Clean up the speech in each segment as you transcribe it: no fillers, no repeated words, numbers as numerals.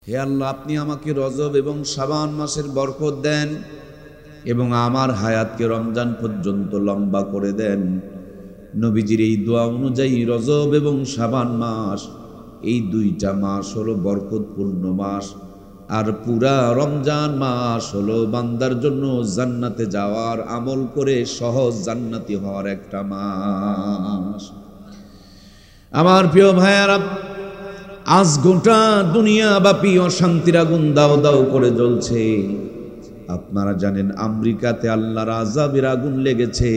হে আল্লাহ, আপনি আমাকে রজব এবং শাবান মাসের বরকত দেন এবং আমার হায়াতকে রমজান পর্যন্ত লম্বা করে দেন। নবীজির এই দোয়া অনুযায়ী রজব এবং শাবান মাস, এই দুইটা মাস হলো বরকতপূর্ণ মাস, আর পুরা রমজান মাস হলো বান্দার জন্য জান্নাতে যাওয়ার, আমল করে সহজ জান্নাতি হওয়ার একটা মাস। আমার প্রিয় ভাইয়ারা, আজ গোটা দুনিয়া ব্যাপী অশান্তির আগুন দাও দাও করে জ্বলছে। আপনারা জানেন আমেরিকাতে আল্লাহর আযাবের আগুন লেগেছে।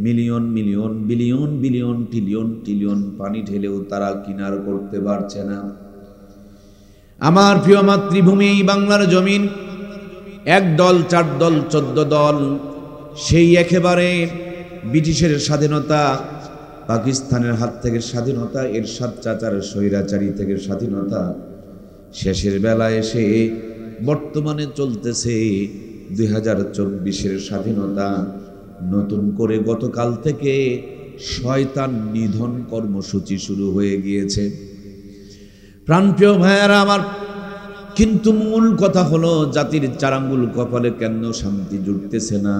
Million million billion billion trillion trillion পানি ঢেলেও তারা কিনার করতে পারছে না। আমার প্রিয় মাতৃভূমি এই বাংলার জমিন, এক দল, চার দল, 14 দল, সেই একেবারে ব্রিটিশের স্বাধীনতা, পাকিস্তানের হাত থেকে স্বাধীনতা, এরশাদ চাচার স্বৈরাচারী থেকে স্বাধীনতা, শেষের বেলায় এসে বর্তমানে চলতেছে 2024-এর স্বাধীনতা। নতুন করে গতকাল থেকে শয়তান নিধন কর্মসূচি শুরু হয়ে গিয়েছে। প্রাণপ্রিয় ভাইয়ারা আমার, কিন্তু মূল কথা হলো জাতির চারাঙ্গুল কপালে কেন শান্তি জুটতেছে না?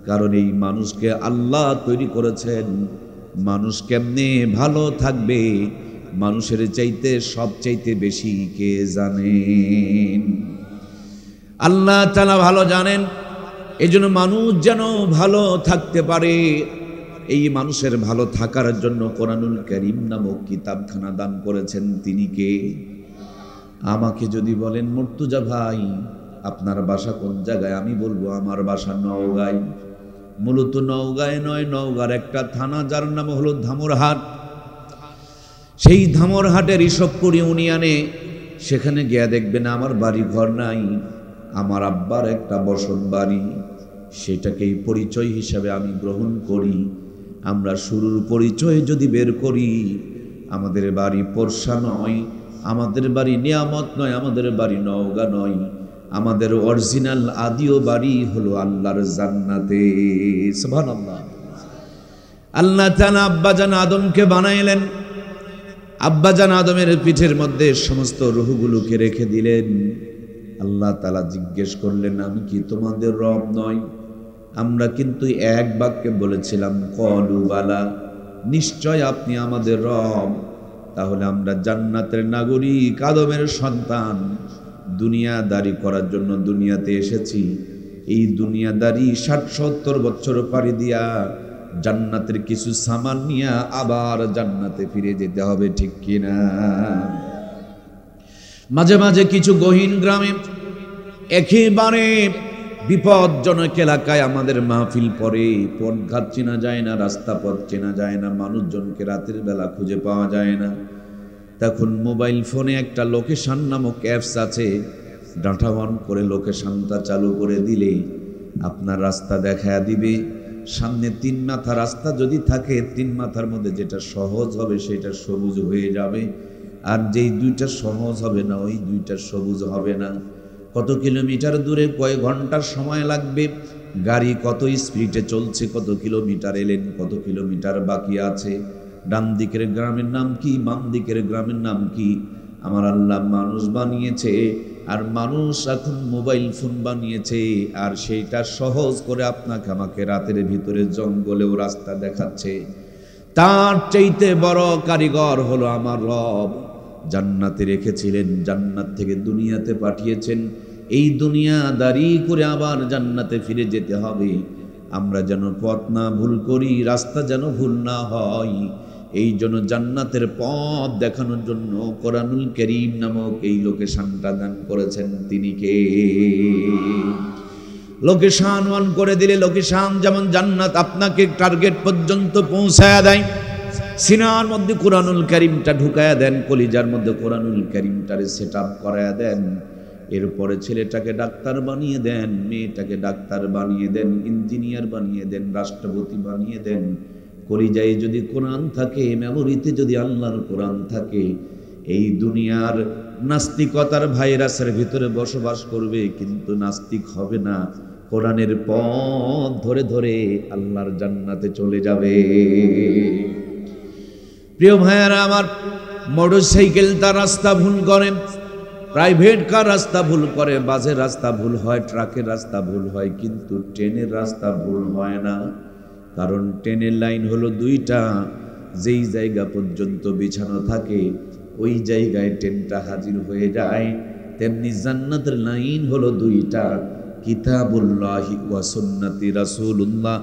কারণ এই মানুষকে আল্লাহ তৈরি করেছেন, মানুষ কেমনে ভালো থাকবে মানুষের চাইতে সবচাইতে বেশি কে জানেন? আল্লাহ তাআলা ভালো জানেন। এজন্য মানুষ যেন ভালো থাকতে পারে, এই মানুষের ভালো থাকার জন্য কোরআনুল কারীম নামক কিতাবখানা দান করেছেন। তিনি কে? আমাকে যদি বলেন মুর্তজা ভাই আপনার বাসা কোন জায়গায়, আমি বলবো আমার বাসা নওগাঁয়। মূলত নওগাঁয় নয়, নওগাঁর একটা থানা যার নাম হলো ধামরহাট। সেই ধামরহাটের ইসবপুর ইউনিয়নে, সেখানে গিয়ে দেখবেন আমার বাড়ি ঘর নাই, আমার আব্বার একটা বসত বাড়ি। সেটাকেই পরিচয় হিসাবে আমি গ্রহণ করি। আমরা শুরুর পরিচয় যদি বের করি, আমাদের বাড়ি পোরশা নয়, আমাদের বাড়ি নিয়ামত নয়, আমাদের বাড়ি নওগাঁ নয়, আমাদের অরিজিনাল আদিও বাড়ি হলো আল্লাহর জান্নাতে। সুবহানাল্লাহ। আল্লাহ তাআলা আব্বাজান আদমকে বানাইলেন, আব্বাজান আদমের পিঠের মধ্যে সমস্ত রূহগুলোকে রেখে দিলেন। আল্লাহ তাআলা জিজ্ঞেস করলেন, আমি কি তোমাদের রব নয়? আমরা কিন্তু এক বাক্যে বলেছিলাম ক্বালু বালা, নিশ্চয় আপনি আমাদের রব। তাহলে আমরা জান্নাতের নাগরিক, আদমের সন্তান, দুনিয়াদারি করার জন্য দুনিয়াতে এসেছি। এই দুনিয়াদারি 60-70 বছর পাড়ি দিয়া জান্নাতের কিছু সামান নিয়ে আবার জান্নাতে ফিরে যেতে হবে, ঠিক কিনা? মাঝে মাঝে কিছু গহীন গ্রামে, একেবারে বিপজ্জনক এলাকায় আমাদের মাহফিল পড়ে, পথঘাট চেনা যায় না, রাস্তা পথ চেনা যায় না, মানুষজনকে রাতের বেলা খুঁজে পাওয়া যায় না। তখন মোবাইল ফোনে একটা লোকেশন নামক অ্যাপস আছে, ডাটা অন করে লোকেশনটা চালু করে দিলে আপনার রাস্তা দেখায়া দিবে। সামনে 3 মাথা রাস্তা যদি থাকে, 3 মাথার মধ্যে যেটা সহজ হবে সেটা সবুজ হয়ে যাবে, আর যেই 2টা সহজ হবে না ওই 2টা সবুজ হবে না। কত কিলোমিটার দূরে কয় ঘন্টার সময় লাগবে, গাড়ি কত স্পিডে চলছে, কত কিলোমিটার এলেন, কত কিলোমিটার বাকি আছে, ডান দিকের গ্রামের নাম কি, বাম দিকের গ্রামের নাম কি। আমার আল্লাহ মানুষ বানিয়েছে, আর মানুষ এখন মোবাইল ফোন বানিয়েছে, আর সেইটা সহজ করে আপনাকে আমাকে রাতের ভিতরে জঙ্গলেও রাস্তা দেখাচ্ছে। তার চাইতে বড় কারিগর হলো আমার রব। জান্নাতে রেখেছিলেন, জান্নাত থেকে দুনিয়াতে পাঠিয়েছেন, এই দুনিয়াদারি করে আবার জান্নাতে ফিরে যেতে হবে। আমরা যেন পথ না ভুল করি, রাস্তা যেন ভুল না হয়, এই জন্য জান্নাতের পথ দেখানোর জন্য কোরআনুল কারীম নামক এই লোকেশনটা দান করেছেন। তিনি কে? লোকেশন অন করে দিলে লোকেশন যেমন জান্নাত আপনাকে টার্গেট পর্যন্ত পৌঁছায়া দেয়, সিনার মধ্যে কোরআনুল কারীমটা ঢুকায়া দেন, কলিজার মধ্যে কোরআনুল কারীমটারে সেট আপ করায়া দেন। এরপরে ছেলেটাকে ডাক্তার বানিয়ে দেন, মেয়েটাকে ডাক্তার বানিয়ে দেন, ইঞ্জিনিয়ার বানিয়ে দেন, রাষ্ট্রপতি বানিয়ে দেন। কলিজায় যদি কোরআন থাকে, মেমোরিতে যদি আল্লাহর কোরআন থাকে, এই দুনিয়ার নাস্তিকতার ভাইরাসের ভিতরে বসবাস করবে, কিন্তু নাস্তিক হবে না। কোরআনের পথ ধরে ধরে আল্লাহর জান্নাতে চলে যাবে। প্রিয় ভাইয়ারা আমার, মোটরসাইকেল তার রাস্তা ভুল করেন, প্রাইভেট কার রাস্তা ভুল করে, বাসের রাস্তা ভুল হয়, ট্রাকের রাস্তা ভুল হয়, কিন্তু ট্রেনের রাস্তা ভুল হয় না। কারণ ট্রেনের লাইন হলো দুইটা, যেই জায়গা পর্যন্ত বিছানো থাকে ওই জায়গায় ট্রেনটা হাজির হয়ে যায়। তেমনি জান্নাতের লাইন হলো দুইটা, কিতাবুল্লাহি ওয়া সুন্নতি রাসূলুল্লাহ।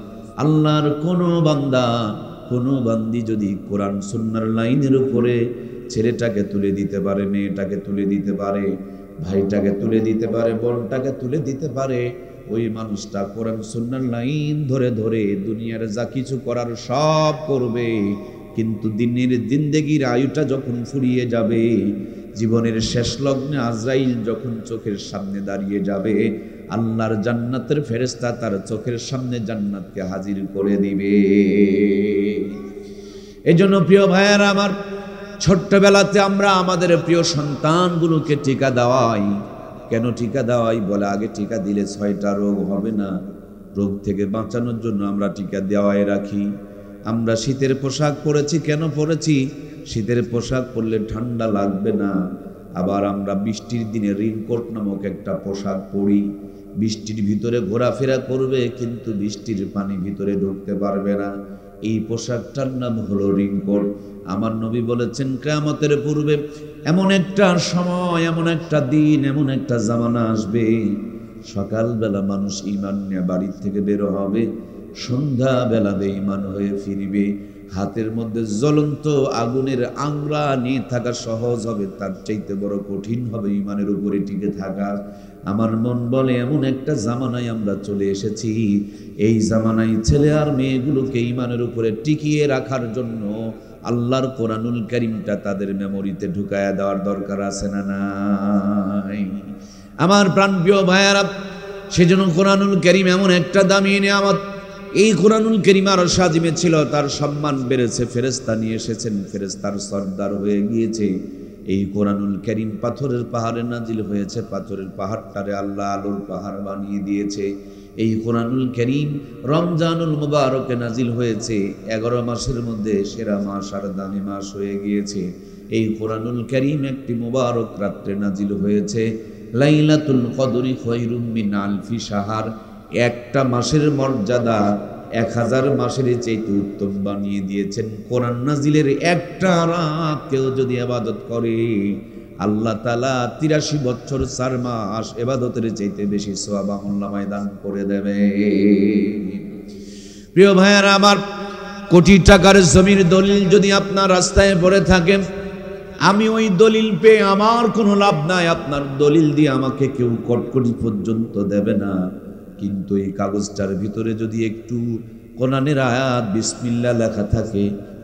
আল্লাহর কোনো বান্দা, কোনো বান্দি যদি কোরআন সুন্নাহর লাইনের উপরে ছেলেটাকে তুলে দিতে পারে, মেয়েটাকে তুলে দিতে পারে, ভাইটাকে তুলে দিতে পারে, বোনটাকে তুলে দিতে পারে, ওই মানুষটা কোরআন সুন্নাহর লাইন ধরে ধরে দুনিয়ার যা কিছু করার সব করবে। কিন্তু দিনের জিন্দেগির আয়ুটা যখন ফুরিয়ে যাবে, জীবনের শেষ লগ্নে আজরাইল যখন চোখের সামনে দাঁড়িয়ে যাবে, আল্লাহর জান্নাতের ফেরেশতা তার চোখের সামনে জান্নাতকে হাজির করে দিবে। এজন্য প্রিয় ভাইয়েরা আমার, ছোট্টবেলাতে আমরা আমাদের প্রিয় সন্তানগুলোকে টিকা দেওয়াই। কেন টিকা দেওয়াই? বলে আগে টিকা দিলে 6টা রোগ হবে না, রোগ থেকে বাঁচানোর জন্য আমরা টিকা দেওয়াই রাখি। আমরা শীতের পোশাক পরেছি, কেন পরেছি? শীতের পোশাক পরলে ঠান্ডা লাগবে না। আবার আমরা বৃষ্টির দিনে রেইনকোট নামক একটা পোশাক পরি, বৃষ্টির ভিতরে ঘোরাফেরা করবে কিন্তু বৃষ্টির পানি ভিতরে ঢুকতে পারবে না। এই পোশাকটার নাম হলো রেইনকোট। আমার নবী বলেছেন, কিয়ামতের পূর্বে এমন একটা সময়, এমন একটা দিন, এমন একটা জামানা আসবে, সকালবেলা মানুষ ঈমান নিয়ে বাড়ির থেকে বের হবে, সন্ধ্যাবেলা বেঈমান হয়ে ফিরবে। হাতের মধ্যে জ্বলন্ত আগুনের আংরা নিয়ে থাকা সহজ হবে, তার চাইতে বড় কঠিন হবে ঈমানের উপরে টিকে থাকা। আমার মন বলে এমন একটা জামানায় আমরা চলে এসেছি, এই জামানায় ছেলে আর মেয়েগুলোকে ঈমানের উপরে টিকিয়ে রাখার জন্য আল্লাহর কোরআনুল কারীমটা তাদের মেমোরিতে ঢুকায়া দেওয়ার দরকার আছে না নাই? আমার প্রাণপ্রিয় ভাইয়ারা, সেজন্য কোরআনুল কারীম এমন একটা দামি নিয়ামত। এই কোরআনুল কারীম আরশ আজিমে ছিল, তার সম্মান বেড়েছে, ফেরেশতা নিয়ে এসেছেন, ফেরেশতার সর্দার হয়ে গিয়েছে। এই কোরআনুল কারীম পাথরের পাহাড়ে নাজিল হয়েছে, পাথরের পাহাড়টারে আল্লাহ আলোর পাহাড় বানিয়ে দিয়েছে। এই কোরআনুল কারীম রমজানুল মুবারকে নাজিল হয়েছে, 11 মাসের মধ্যে সেরা মাস আর দামি মাস হয়ে গিয়েছে। এই কোরআনুল কারীম একটি মুবারক রাত্রে নাজিল হয়েছে, লাইলাতুল কদরি খায়রুম মিন আলফি শাহর। একটা মাসের মর্যাদা 1000 মাসের চাইতে উত্তম বানিয়ে দিয়েছেন। কোরআন নাজিলের একটা রাত কেউ যদি ইবাদত করে, আল্লাহ তাআলা 83 বছর 4 মাস ইবাদতের চাইতে বেশি সওয়াব আমলনামায় দান করে দেবে। প্রিয় ভাইয়েরা আমার, কোটি টাকার জমির দলিল যদি আপনার রাস্তায় পড়ে থাকে, আমি ওই দলিল পেয়ে আমার কোনো লাভ নাই, আপনার দলিল দিয়ে আমাকে কেউ কটকটি পর্যন্ত দেবে না। কিন্তু এই কাগজটার ভিতরে যদি একটু কোরআনের আয়াত বিসমিল্লাহ লেখা থাকে,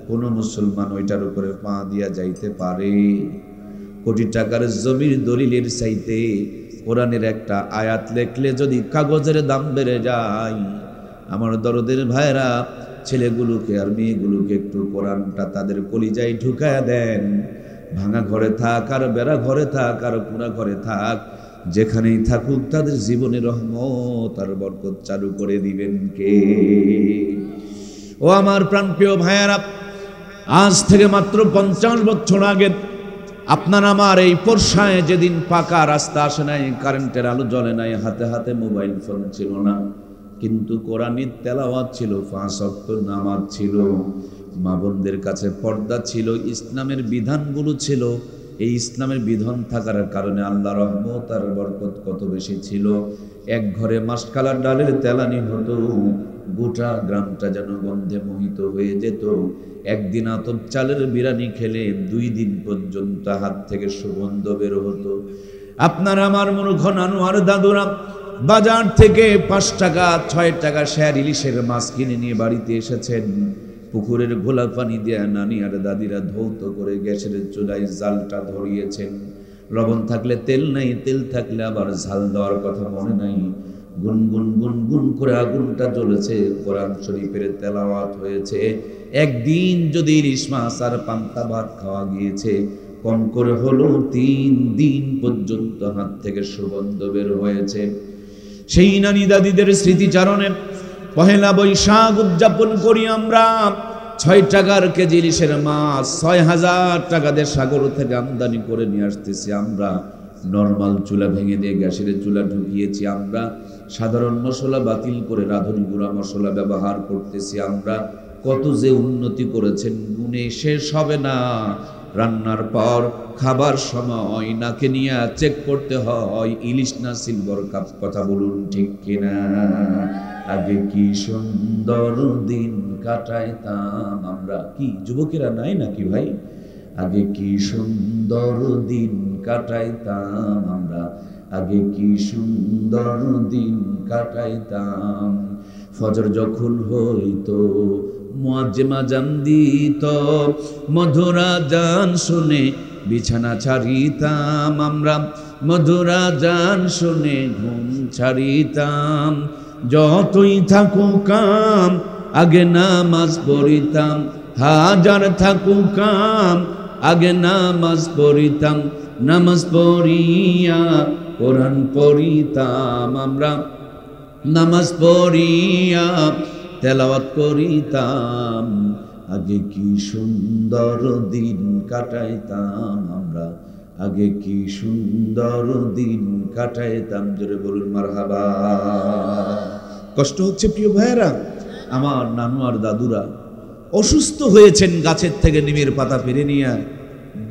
কোনো মুসলমান ওইটার উপরে পা দিয়া যাইতে পারে। কোটি টাকার জমির দলিলের চাইতে কোরআনের একটা আয়াত লেখলে যদি কাগজের দাম বেড়ে যায়, আমার দরদের ভাইরা, ছেলেগুলোকে আর মেয়েগুলোকে একটু কোরআনটা তাদের কলিজায় ঢুকায়া দেন। ভাঙা ঘরে থাক আর বেড়া ঘরে থাক আর পুরা ঘরে থাক, যেখানেই থাকুক তাদের জীবনে রহমত আর বরকত চালু করে দিবেন কে? ও আমার প্রাণপ্রিয় ভাইয়ারা, আজ থেকে মাত্র 50 বছর আগে আপনার আমার এই পরশায় যেদিন পাকা রাস্তা আসে নাই, কারেন্টের আলো জ্বলে নাই, হাতে হাতে মোবাইল ফোন ছিল না, কিন্তু কোরআনের তেলাওয়াত ছিল, 5 ওয়াক্ত নামাজ ছিল, মা বোনদের কাছে পর্দা ছিল, ইসলামের বিধানগুলো ছিল। এই ইসলামের বিধান থাকার কারণে আল্লাহর রহমত আর বরকত কত বেশি ছিল। এক ঘরে মাসকালার ডালের তেলানি হতো, গোটা গ্রামটা যেন গন্ধে মোহিত হয়ে যেত। একদিন আতপ চালের বিরানি খেলে 2 দিন পর্যন্ত হাত থেকে সুগন্ধ বের হতো। আপনার আমার মূর্খ নানু আর দাদুরা বাজার থেকে 5 টাকা 6 টাকা শেয়ার ইলিশের মাছ কিনে নিয়ে বাড়িতে এসেছেন। পুকুরের ঘোলা পানি দিয়ে নানি আর দাদিরা ধৌত করে গ্যাসের চুলায় জালটা ধরিয়েছেন। লবণ থাকলে তেল নাই, তেল থাকলে আবার ঝাল দেওয়ার কথা মনে নাই। গুনগুন গুনগুন করে আগুনটা জ্বলেছে, কোরআন শরীফের তেলাওয়াত হয়েছে। একদিন যদি ইলিশ মাছ আর পান্তা ভাত খাওয়া গিয়েছে, কম করে হলো 3 দিন পর্যন্ত হাত থেকে সুগন্ধ বের হয়েছে। সেই নানি দাদিদের স্মৃতিচারণে পহেলা বৈশাখ উদযাপন করি আমরা। 6 টাকার কেজি ইলিশের মাছ 6000 টাকা দিয়ে সাগর থেকে আমদানি করে নিয়ে আসতেছি আমরা। নরমাল চুলা ভেঙে দিয়ে গ্যাসের চুলা ঢুকিয়েছি আমরা, সাধারণ মশলা বাতিল করে রাঁধুনি গুঁড়া মশলা ব্যবহার করতেছি আমরা। কত যে উন্নতি করেছেন গুণে শেষ হবে না। রান্নার পর খাবার সময় নাকে নিয়ে চেক করতে হয় ইলিশ না সিলভার কাপ, কথা বলুন ঠিক কিনা? আগে কি সুন্দর দিন কাটাইতাম আমরা, কি যুবকেরা নাই নাকি ভাই? আগে কি সুন্দর দিন কাটাইতাম আমরা, আগে কি সুন্দর দিন কাটাইতাম। ফজর যখন হইতো মুয়াজ্জিন আযান দিত, মধুর আযান শুনে বিছানা ছাড়িতাম আমরা, মধুর আযান শুনে ঘুম ছাড়িতাম। যতই থাকুক কাম আগে নামাজ পড়িতাম, হাজার থাকুক কাম আগে নামাজ পড়িতাম। নামাজ পড়িয়া কোরআন পড়িতাম আমরা, নামাজ পড়িয়া তেলাওয়াত করিতাম। আগে কি সুন্দর দিন কাটাইতাম আমরা, আগে কি সুন্দর দিন কাটাইতাম। জোরে বলুন মারহাবা। কষ্ট হচ্ছে প্রিয় ভাইয়েরা, আমার নানু আর দাদুরা অসুস্থ হয়েছেন, গাছের থেকে নিমের পাতা পেরে নিয়ে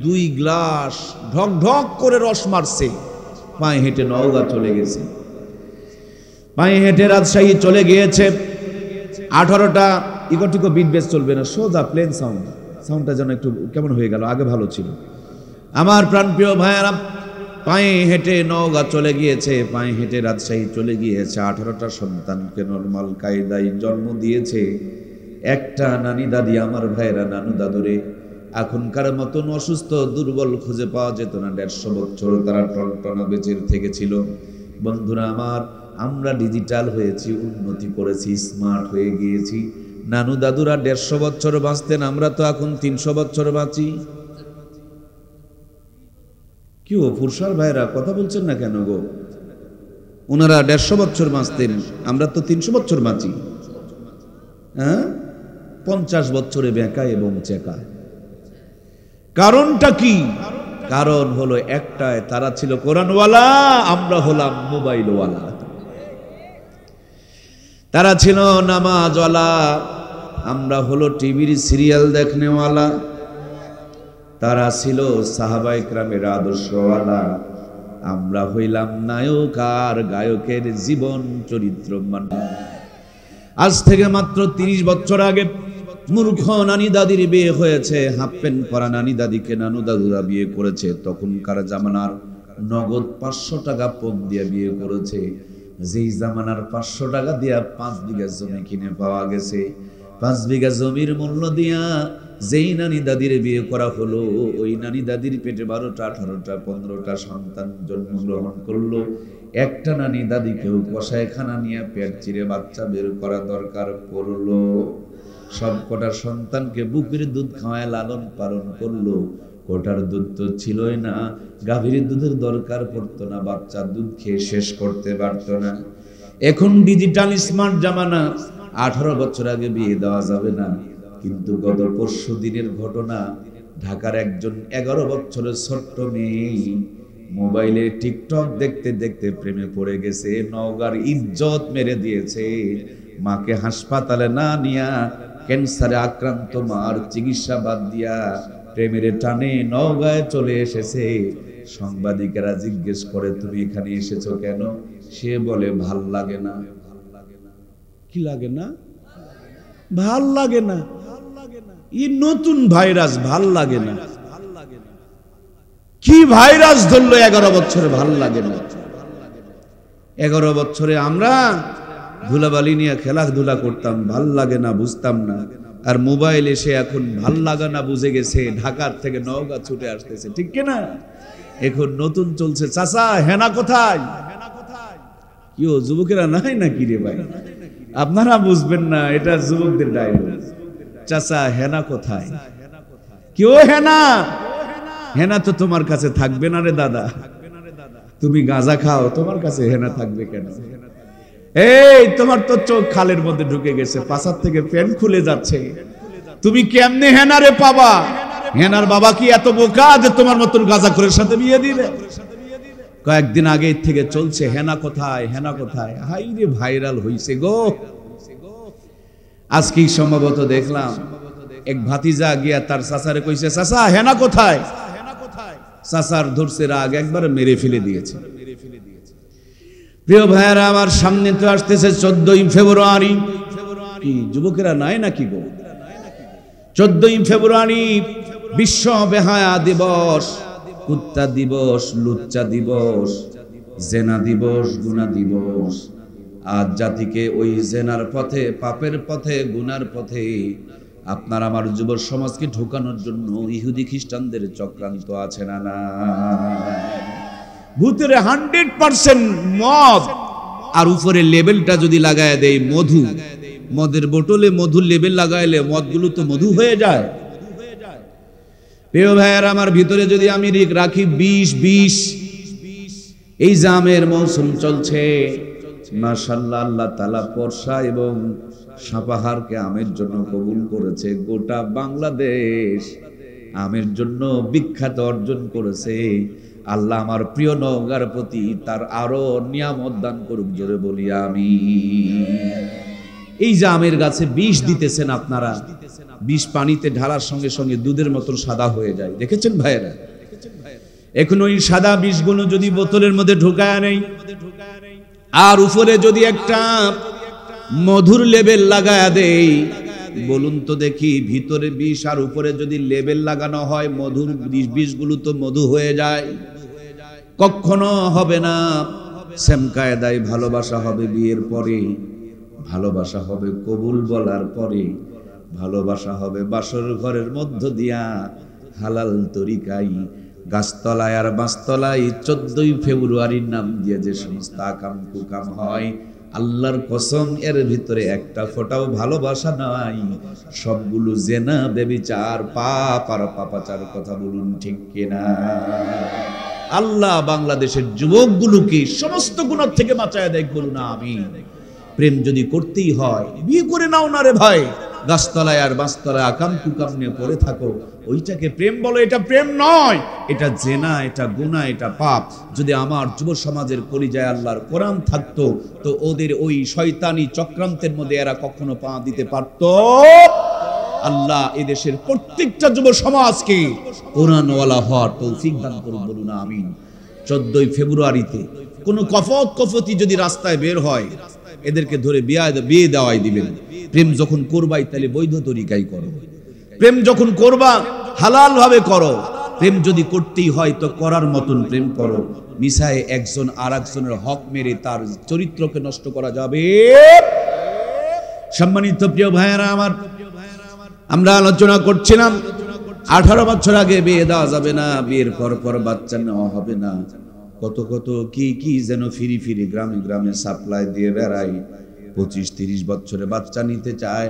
2 গ্লাস ঢক ঢক করে রস মারছে, পায়ে হেঁটে নওগাঁ চলে গেছে, পায়ে হেঁটে রাজশাহী চলে গিয়েছে। 18টা ইকোটিকো বিট বেস চলবে না, সোজা প্লেন সাউন্ড, সাউন্ডটা যেন একটু কেমন হয়ে গেল, আগে ভালো ছিল। আমার প্রাণপ্রিয় ভাইয়েরা পায়ে হেঁটে নওগাঁ চলে গিয়েছে, পায়ে হেঁটে রাজশাহী চলে গিয়েছে। 18টা সন্তানকে নরমাল কায়দায় জন্ম দিয়েছে। একটা নানি দাদি আমার ভাইয়েরা নানু দাদুরে এখনকার মতন অসুস্থ দুর্বল খুঁজে পাওয়া যেত না। 150 বছর তারা টনটনা বেঁচে থেকেছিল। বন্ধুরা আমার, আমরা ডিজিটাল হয়েছি, উন্নতি করেছি, স্মার্ট হয়ে গিয়েছি। নানু দাদুরা 150 বছর বাঁচতেন, আমরা তো এখন 300 বছর বাঁচি। কি ও পুরুষার ভাইরা কথা বলছেন না কেন গো? ওনারা 150 বছর বাঁচতেন, আমরা তো 300 বছর বাঁচি। হ্যাঁ, 50 বছরে বেঁকা এবং চেকা। কারণটা কি? কারণ হলো একটাই, তারা ছিল কোরআনওয়ালা, আমরা হলাম মোবাইলওয়ালা। তারা ছিল নামাজওয়ালা, আমরা হলো টিভির সিরিয়াল দেখনেওয়ালা। তারা ছিল সাহাবায়ে কেরামের আদর্শওয়ালা, আমরা হইলাম নায়ক আর গায়কের জীবন চরিত্র মানুষ। আজ থেকে মাত্র 30 বছর আগে মূর্খ নানি দাদির বিয়ে হয়েছে, হাফ প্যান্ট পরা নানি দাদিকে নানু দাদুরা বিয়ে করেছে। তখনকার জামানার নগদ 500 টাকা পণ দিয়ে বিয়ে করেছে। যেই জামানার 500 টাকা দিয়া 5 বিঘা জমি কিনে পাওয়া গেছে। 5 বিঘা জমির মূল্য দিয়া যেই নানি দাদির বিয়ে করা হলো, ওই নানি দাদির পেটে 12টা 18টা 15টা সন্তান জন্মগ্রহণ করলো। একটা নানি দাদিকেও কষায়খানা নিয়ে পেট চিরে বাচ্চা বের করা দরকার পড়লো। সব কটা সন্তানকে বুকের দুধ খাওয়ায় লালন পালন করলো। কোটার দুধ তো ছিলই না, গাভীর দুধের দরকার পড়তো না, বাচ্চার দুধ খেয়ে শেষ করতে পারতো না। এখন ডিজিটাল স্মার্ট জামানা, 18 বছর আগে বিয়ে দেওয়া যাবে না। কিন্তু গত পরশু দিনের ঘটনা, ঢাকার একজন 11 বছরের ছোট্ট মেয়ে মোবাইলে টিকটক দেখতে দেখতে প্রেমে পড়ে গেছে, নওগাঁর ইজ্জত মেরে দিয়েছে। মাকে হাসপাতালে না নিয়া ক্যান্সারে আক্রান্ত মার চিকিৎসা বাদ দিয়া প্রেমের টানে নওগাঁয় চলে এসেছে। সাংবাদিকেরা জিজ্ঞেস করে, তুমি এখানে এসেছো কেন? সে বলে, ভাল লাগে না। কি লাগে না? ভাল লাগে না। এই নতুন ভাইরাস, ভাল লাগে না। কি ভাইরাস ধরলো 11 বছরে ভাল লাগে না? 11 বছরে আমরা ধুলাবালি নিয়ে খেলাধুলা করতাম, ভাল লাগে না বুঝতাম না। আর মোবাইল এসে এখন ভাল লাগা না বুঝে গেছে, ঢাকার থেকে নওগাঁ ছুটে আসতেছে, ঠিক কিনা? এখন নতুন চলছে, চাচা হেনা কোথায়? কি ও যুবকেরা নাই নাকি রে ভাই? আপনারা বুঝবেন না, এটা যুবকদের ডায়লগ। চাচা হেনা কোথায়? কি ও হেনা? হেনা তো তোমার কাছে থাকবে না রে দাদা, তুমি গাঁজা খাও, তোমার কাছে হেনা থাকবে কেন? এই তোমার তো চোখ খালের মধ্যে ঢুকে গেছে, পাছার থেকে প্যান্ট খুলে যাচ্ছে, তুমি কেমনে হেনারে পাবা? হেনার বাবা কি এত বোকা যে তোমার মতন গাঁজাখোরের সাথে বিয়ে দিবে? কয়েকদিন আগে থেকে চলছে, হেনা কোথায়, হেনা কোথায়, হাই রে ভাইরাল হইছে গো। আজকেই সম্ভবত দেখলাম এক ভাতিজা গিয়া তার চাচারে কইছে, চাচা হেনা কোথায়? চাচার ধরছে রাগ, একবার মেরে ফেলে দিয়েছে। প্রিয় ভাইয়েরা আমার, সামনে তো আসতেছে 14ই ফেব্রুয়ারি। কি যুবকেরা নাই নাকি গো? 14ই ফেব্রুয়ারি বিশ্ব বেহায়া দিবস, কুত্তা দিবস, লুচ্চা দিবস, জেনা দিবস, গুনাহ দিবস। আজ জাতিকে ওই জেনার পথে, পাপের পথে, গুনার পথে আপনার আমার যুব সমাজকে ঢোকানোর জন্য ইহুদি খ্রিস্টানদের চক্রান্ত আছে না? না, ভূতের 100% মদ, আর উপরে লেবেলটা যদি লাগায় দেয় মধু, মদের বোতলে মধুর লেবেল লাগাইলে মদগুলো তো মধু হয়ে যায়। প্রিয় ভাইয়ার আমার, ভিতরে যদি আমি রাখি 20 এই জামের মৌসুম চলছে, মাশাআল্লাহ, আল্লাহ তাআলা বর্ষা এবং সাপাহারকে আমের জন্য কবুল করেছে। গোটা বাংলাদেশ আমের জন্য বিখ্যাত অর্জন করেছে। আল্লাহ আমার প্রিয় নওগাঁর প্রতি তার আরো নিয়ামত দান করুক, জোরে বলি আমিন। এই যে আমের গাছে বিষ দিতেছেন আপনারা, বিষ পানিতে ঢালার সঙ্গে সঙ্গে দুধের মতো সাদা হয়ে যায়, দেখেছেন ভাইয়েরা? এখন ওই সাদা বিষগুলো যদি বোতলের মধ্যে ঢোকায় নেই, আর উপরে যদি একটা মধুর লেবেল লাগায়া দেই, বলুন তো দেখি, ভিতরে বিষ আর উপরে যদি লেবেল লাগানো হয় মধুর, বিষগুলো তো মধু হয়ে যায়? কখনো হবে না। সেম কায়দায় ভালোবাসা হবে বিয়ের পরে, ভালোবাসা হবে কবুল বলার পরে, ভালোবাসা হবে বাসর ঘরের মধ্য দিয়া হালাল তরিকাই। গাছতলায় আর বাঁশতলায় 14ই ফেব্রুয়ারির নাম দিয়ে যে সমস্ত আকাম কুকাম হয়, আল্লাহর কসম এর ভিতরে একটা ফোঁটাও ভালোবাসা নাই। সবগুলো জেনা, ব্যভিচার, পাপ আর পাপাচার। কথা বলুন ঠিক কিনা? আল্লাহ বাংলাদেশের যুবকগুলোকে সমস্ত গুনাহ থেকে বাঁচায় দেখ, বলুন আমিন। প্রেম যদি করতেই হয় বিয়ে করে নাও না রে ভাই। গাছতলায় আর বাঁশতলায় আকাম কুকাম নিয়ে পড়ে থাকো, ওইটাকে প্রেম বলো? এটা প্রেম নয়, এটা জেনা, এটা গুনাহ, এটা পাপ। যদি আমার যুব সমাজের কলিজায় আল্লাহর কোরআন থাকতো, তো ওদের ওই শয়তানি চক্রান্তের মধ্যে এরা কখনো পা দিতে পারত? আল্লাহ এদেশের প্রত্যেকটা যুব সমাজকে কোরআনওয়ালা হওয়ার তৌফিক দান করুন, বলুন আমিন। 14ই ফেব্রুয়ারিতে কোনো কফতি যদি রাস্তায় বের হয়, এদেরকে ধরে বিয়ে দেওয়াই দিবেন। প্রেম যখন করবাই তাহলে বৈধ তরিকাই করো। প্রেম যখন করবা হালাল ভাবে করো। প্রেম যদি করতেই হয় তো করার মতন প্রেম করো। মিশায় একজন আর একজনের হক মেরে তার চরিত্রকে নষ্ট করা যাবে? সম্মানিত প্রিয় ভাইয়েরা আমার, আমরা আলোচনা করছিলাম 18 বছর আগে বিয়ে দেওয়া যাবে না, বিয়ের পর বাচ্চা নেওয়া হবে না। কত কি যেন ফিরি গ্রামে গ্রামে সাপ্লাই দিয়ে বেড়াই। 25-30 বছরে বাচ্চা নিতে চায়,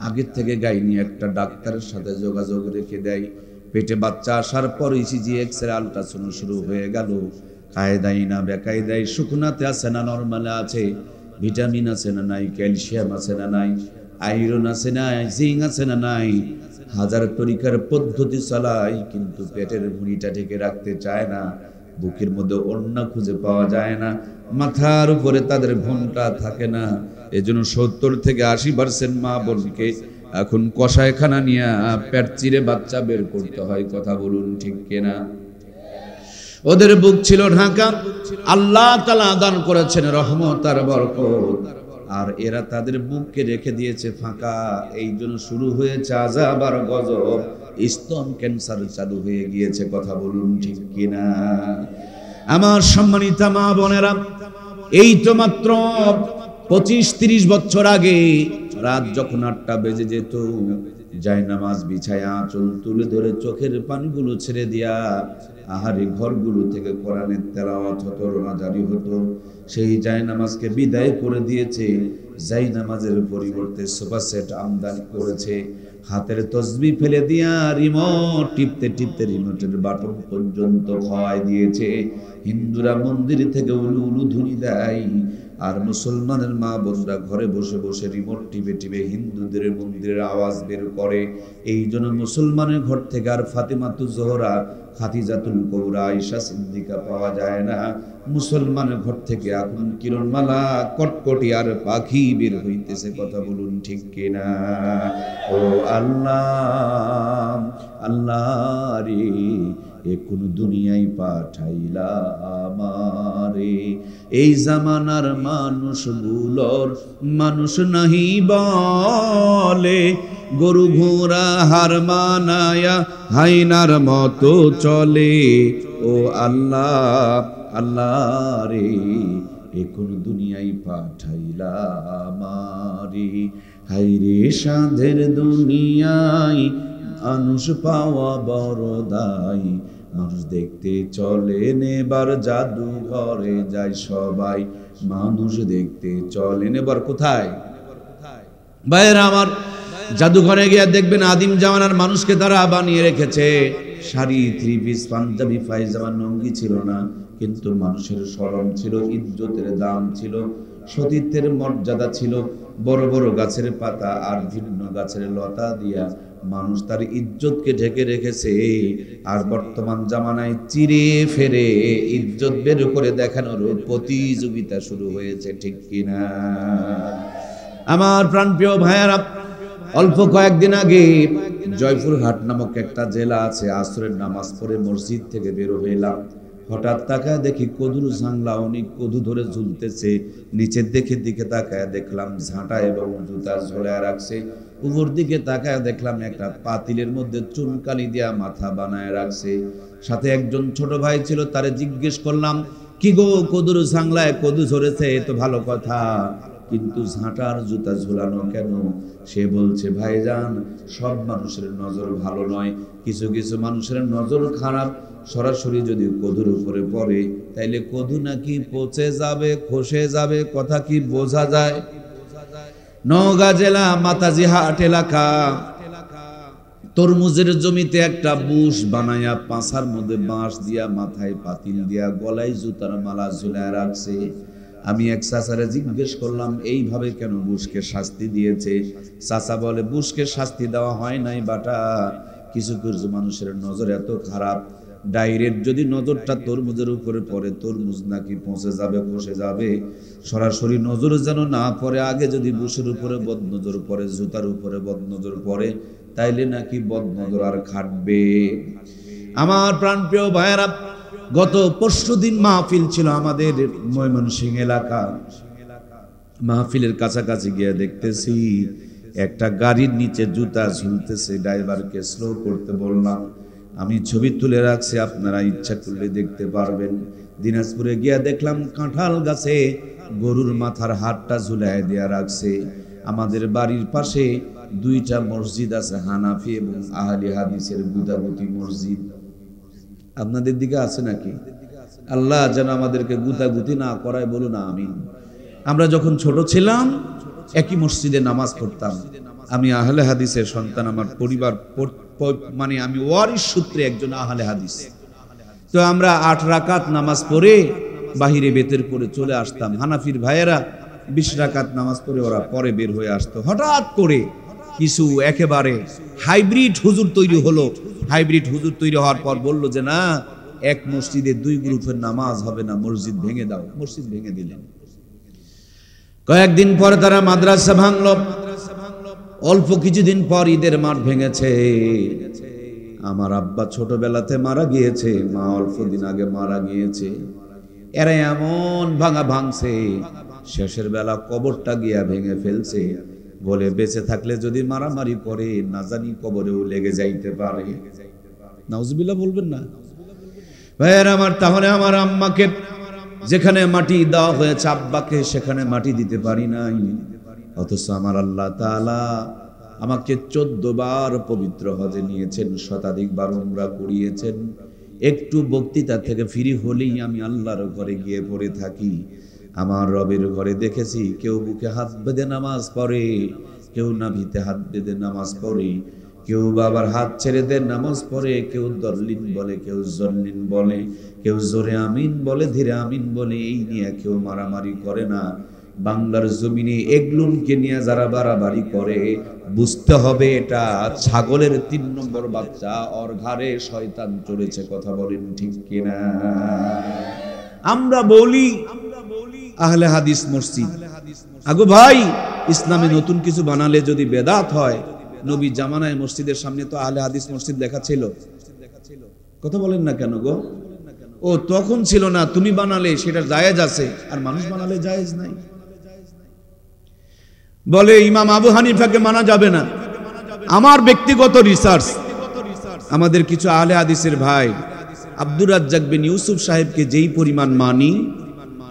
আগের থেকে গাইনি একটা ডাক্তারের সাথে যোগাযোগ রেখে দেয়। পেটে বাচ্চা আসার পর ইসিজি, এক্সরে, আল্ট্রাসাউন্ড শুরু হয়ে গেল। কায়দাই না বেকায়দায়, শুকনাতে আছে না নরমালে আছে, ভিটামিন আছে না নাই, ক্যালসিয়াম আছে না নাই, আয়রন আছে না, জিঙ্ক আছে না নাই, হাজার তরিকার পদ্ধতি চালাই, কিন্তু পেটের ভুঁড়িটা ঢেকে রাখতে চায় না। বুকের মধ্যে ওড়না খুঁজে পাওয়া যায় না, মাথার উপরে তাদের ঘোমটা থাকে না। এজন্য 70-80% মা বোনকে এখন কষায়খানা নিয়ে পেট চিরে বাচ্চা বের করতে হয়। কথা বলুন ঠিক কিনা? ওদের বুক ছিল ঢাকা, আল্লাহ তাআলা দান করেছেন রহমত আর বরকত, আর এরা তাদের বুককে রেখে দিয়েছে ফাঁকা। এই জন্য শুরু হয়েছে আযাব আর গজব, স্তন ক্যান্সার চালু হয়ে গিয়েছে। কথা বলুন ঠিক কিনা? আমার সম্মানিত মা বোনেরা, এই তো মাত্র 25-30 বছর আগে রাত যখন 8টা বেজে যেত, জায়নামাজ বিছায়া আঁচল তুলে ধরে চোখের পানিগুলো ছেড়ে দিয়া আহারে ঘরগুলো থেকে কোরআনের তেলাওয়াত হতো, নাজারি হতো। সেই জায়নামাজকে বিদায় করে দিয়েছে, জায়নামাজের পরিবর্তে সোফা সেট আমদানি করেছে। হাতের তসবিহ ফেলে দিয়া রিমোট টিপতে রিমোটের বাটন পর্যন্ত খোয়াই দিয়েছে। হিন্দুরা মন্দির থেকে উলু উলু ধ্বনি দেয়, আর মুসলমানের মা বোনরা ঘরে বসে বসে রিমোট টিপে টিপে হিন্দুদের মন্দিরের আওয়াজ বের করে। এই জন্য মুসলমানের ঘর থেকে আর ফাতিমাতুজ জোহরা, খাদিজাতুল কুবরা, আয়েশা সিদ্দিকা পাওয়া যায় না। মুসলমানের ঘর থেকে এখন কিরণমালা, কটকটি আর পাখি বের হইতেছে। কথা বলুন ঠিক কিনা? ও আল্লাহ, আল্লাহ রে, এ কোন দুনিয়ায় পাঠাইলা আমারে? এই জামানার মানুষগুলোর মানুষ নাহি বলে, গরু ঘোড়া হার মানায়া হাইনার মতো চলে। ও আল্লাহ, আল্লাহ রে, এ কোন দুনিয়ায় পাঠাইলা আমারে? হাইরে সাধের দুনিয়ায় মানুষ পাওয়া বড় দায়। মানুষ দেখতে চলে নেবার জাদু ঘরে যায় সবাই। মানুষ দেখতে চলে নেবার কোথায়? ভাইয়েরা আমার, জাদুঘরে গিয়ে দেখবেন আদিম জামানার মানুষকে তারা বানিয়ে রেখেছে। শাড়ি, থ্রি পিস, পাঞ্জাবি, পায়জামা, লুঙ্গি ছিল না, কিন্তু মানুষের শরম ছিল, ইজ্জতের দাম ছিল, সতীত্বের মর্যাদা ছিল। বড় বড় গাছের পাতা আর ভিন্ন গাছের লতা দিয়া মানুষ তার ইজ্জতকে ঢেকে রেখেছে। আর বর্তমান জামানায় চিরে ফেরে ইজ্জত বের করে দেখানোর প্রতিযোগিতা শুরু হয়েছে, ঠিক কিনা? আমার প্রাণপ্রিয় ভাইয়ারা, অল্প কয়েকদিন আগে জয়পুরহাট নামক একটা জেলা আছে, আসরের নামাজ পড়ে মসজিদ থেকে বের হইলাম। হঠাৎ তাকায় দেখি কদুর জাংলা অনেক কদু ধরে ঝুলতেছে। নিচের দিকে তাকায় দেখলাম ঝাঁটা এবং জুতা ঝোলায় রাখছে। উপর দিকে তাকায় দেখলাম একটা পাতিলের মধ্যে চুনকালি দিয়া মাথা বানায় রাখছে। সাথে একজন ছোট ভাই ছিল, তারে জিজ্ঞেস করলাম, কি গো, কদুর জাংলায় কদু ঝরেছে, এ তো ভালো কথা, কিন্তু ঝাঁটার জুতা ঝুলানো কেন? সে বলছে, ভাইজান, সব মানুষের নজর ভালো নয়, কিছু কিছু মানুষের নজর খারাপ। সরাসরি যদি কদুর উপরে পড়ে তাইলে কদু নাকি পচে যাবে, খসে যাবে। কথা কি বোঝা যায়? নওগাঁ জেলা মাতাজিহাট এলাকা, তরমুজের জমিতে একটা বুশ বানায়া পাঁচার মধ্যে বাঁশ দিয়া, মাথায় পাতিল দিয়া, গলায় জুতার মালা ঝুলায় রাখছে। আমি এক চাচারে জিজ্ঞেস করলাম, এইভাবে কেন বুশকে শাস্তি দিয়েছে? চাচা বলে, বুশকে শাস্তি দেওয়া হয় নাই বাটা, কিছু কিছু মানুষের নজর এত খারাপ, ডাইরেক্ট যদি নজরটা তরমুজের উপরে পড়ে তরমুজ নাকি পচে যাবে, খসে যাবে। সরাসরি নজর যেন না পড়ে, আগে যদি বুশের উপরে বদনজর পড়ে, জুতার উপরে বদনজর পড়ে, তাইলে নাকি বদনজর আর খাটবে। আমার প্রাণপ্রিয় ভাইয়েরা, গত পরশুদিন মাহফিল ছিল আমাদের ময়মনসিংহ এলাকা। মাহফিলের কাছাকাছি গিয়ে দেখতেছি একটা গাড়ির নিচে জুতা ঝুলতেছে। ড্রাইভারকে স্লো করতে বললাম, আমি ছবি তুলে রাখছি, আপনারা ইচ্ছা করলে দেখতে পারবেন। দিনাজপুরে গিয়া দেখলাম কাঁঠাল গাছে গরুর মাথার হাড়টা ঝুলাই দেয়া রাখছে। আমাদের বাড়ির পাশে দুইটা মসজিদ আছে, হানাফি এবং আহলি হাদিসের গুদাগুতি মসজিদ। আপনাদের দিকে আছে নাকি? আল্লাহ যেন আমাদেরকে গুতাগুতি না করায়, বলুন আমিন। আমরা যখন ছোট ছিলাম একই মসজিদে নামাজ পড়তাম। আমি আহলে হাদিসের সন্তান, আমার পরিবার মানে আমি ওয়ারিস সূত্রে একজন আহলে হাদিস। তো আমরা 8 রাকাত নামাজ পড়ে বাহিরে বেতের করে চলে আসতাম। হানাফির ভাইয়েরা 20 রাকাত নামাজ পড়ে ওরা পরে বের হয়ে আসতো। হঠাৎ করে কিছু একেবারে হাইব্রিড হুজুর তৈরি হলো। হাইব্রিড হুজুর তৈরি হওয়ার পর বলল যে না, এক মসজিদে 2 গ্রুপের নামাজ হবে না, মসজিদ ভেঙে দাও। মসজিদ ভেঙে দিলেন। কয়েকদিন পরে তারা মাদ্রাসা ভাঙলো। অল্প কিছুদিন পর ঈদের মাঠ ভেঙেছে। আমার আব্বা ছোটবেলাতে মারা গিয়েছে, মা অল্প দিন আগে মারা গিয়েছে। এরা এমন ভাঙছে, শেষের বেলা কবরটা গিয়া ভেঙে ফেলছে। বলে বেঁচে থাকলে যদি মারামারি করে না জানি কবরেও লেগে যাইতে পারে। নাউজুবিল্লাহ বলবেন না ভাইয়ের আমার? তাহলে আমার আম্মাকে যেখানে মাটি দেওয়া হয়েছে, আব্বাকে সেখানে মাটি দিতে পারি নাই। অথচ আমার আল্লাহ তাআলা আমাকে 14 বার পবিত্র হজে নিয়েছেন, শতাধিকবার উমরা করিয়েছেন। একটু বক্তৃতা থেকে ফিরি হলেই আমি আল্লাহর ঘরে গিয়ে পড়ে থাকি। আমার রবের ঘরে দেখেছি কেউ বুকে হাত বেঁধে নামাজ পড়ে, কেউ নাভিতে হাত বেঁধে নামাজ পড়ে, কেউ বাবার হাত ছেড়ে দেন, নামাজ পড়ে, কেউ দরলিন বলে, কেউ জল্লিন বলে, কেউ জোরে আমিন বলে, ধীরে আমিন বলে। এই নিয়ে কেউ মারামারি করে না। বাংলার জমিনে এগলুনকে নিয়ে যারা বাড়াবাড়ি করে, বুঝতে হবে এটা ছাগলের 3 নম্বর বাচ্চা, ওর ঘাড়ে শয়তান চড়েছে। কথা বলেন ঠিক কিনা? আমরা বলি আহলে হাদিস মসজিদ। আগো ভাই, ইসলামে নতুন কিছু বানালে যদি বেদাত হয়, নবী জামানায় মসজিদের সামনে তো আহলে হাদিস মসজিদ লেখা ছিল। কথা বলেন না কেন গো? ও তখন ছিল না, তুমি বানালে সেটা জায়েজ আছে, আর মানুষ বানালে জায়েজ নাই। বলে ইমাম আবু হানিফাকে মানা যাবে না। আমার ব্যক্তিগত রিসার্চ, আমাদের কিছু আহলে হাদিসের ভাই আব্দুর রাজ্জাক বিন ইউসুফ সাহেবকে যেই পরিমাণ মানি,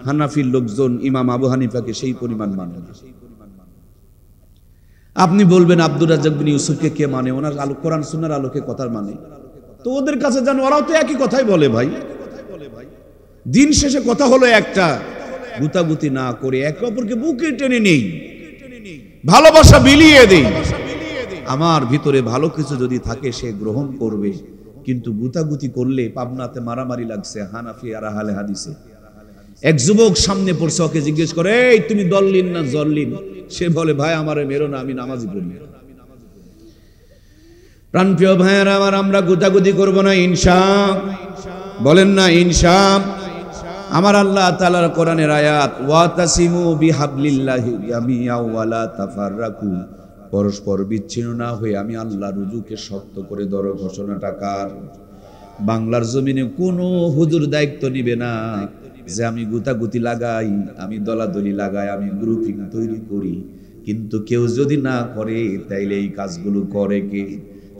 হানাফির লোকজন ইমাম আবু হানিফাকে সেই পরিমাণ মানে না। আপনি বলবেন আব্দুর রাজ্জাক বিন ইউসুফকে কে মানে? ওনার আলো কোরআন সুন্নাহর আলোকে কথার মানে। তো ওদের কাছে জান, ওরাও তো একই কথাই বলে ভাই। দিন শেষে কথা হলো একটা, গুতাগুতি না করে একে অপরকে বুকে টেনে নেই, ভালোবাসা বিলিয়ে দেই। আমার ভিতরে ভালো কিছু যদি থাকে সে গ্রহণ করবে, কিন্তু গুতাগুতি করলে পাবনাতে মারামারি লাগছে হানাফি আর আহলে হাদিসে। এক যুবক সামনে পড়ছে, ওকে জিজ্ঞেস করে, এই তুমি দল্লিন না জল্লিন? সে বলে, ভাই আমারে মেরো না, আমি নামাজি পড়ি। প্রাণপ্রিয় ভাইয়েরা আমার, আমরা গুতাগুতি করব না ইনশাআল্লাহ। বলেন না ইনশাআল্লাহ। আমার আল্লাহ তাআলার কোরআনের আয়াত, ওয়াতাসিমু বিহাবলিল্লাহি জামিআ ওয়া লা তাফাররাকু, পরস্পর বিচ্ছিন্ন না হয়ে আমি আল্লাহ রুজুকে শক্ত করে ধরো। ঘোষণাটা কার? বাংলার জমিনে কোনো হুজুর দায়িত্ব নিবে না যে আমি গুতাগুতি লাগাই, আমি দলাদলি লাগাই, আমি গ্রুপিং তৈরি করি। কিন্তু কেউ যদি না করে, তাইলে এই কাজগুলো করে কে?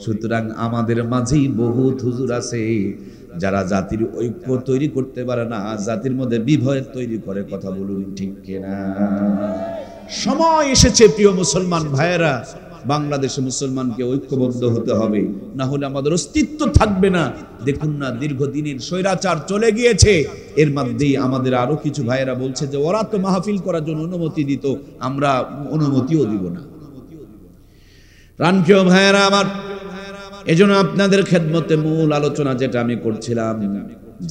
সুতরাং আমাদের মাঝেই বহুত হুজুর আছে যারা জাতির ঐক্য তৈরি করতে পারে না, জাতির মধ্যে বিভেদ তৈরি করে। কথা বলুন ঠিক কিনা? সময় এসেছে প্রিয় মুসলমান ভাইয়েরা, বাংলাদেশে মুসলমানকে ঐক্যবদ্ধ হতে হবে, না হলে আমাদের অস্তিত্ব থাকবে না। দেখুন না, দীর্ঘদিনের স্বৈরাচার চলে গিয়েছে, এর মধ্যেই আমাদের আরো কিছু ভাইয়েরা বলছে যে ওরা তো মাহফিল করার জন্য অনুমতি দিত, আমরা অনুমতিও দিব না। প্রাণপ্রিয় ভাইয়েরা আমার, এজন্য আপনাদের খেদমতে মূল আলোচনা যেটা আমি করছিলাম,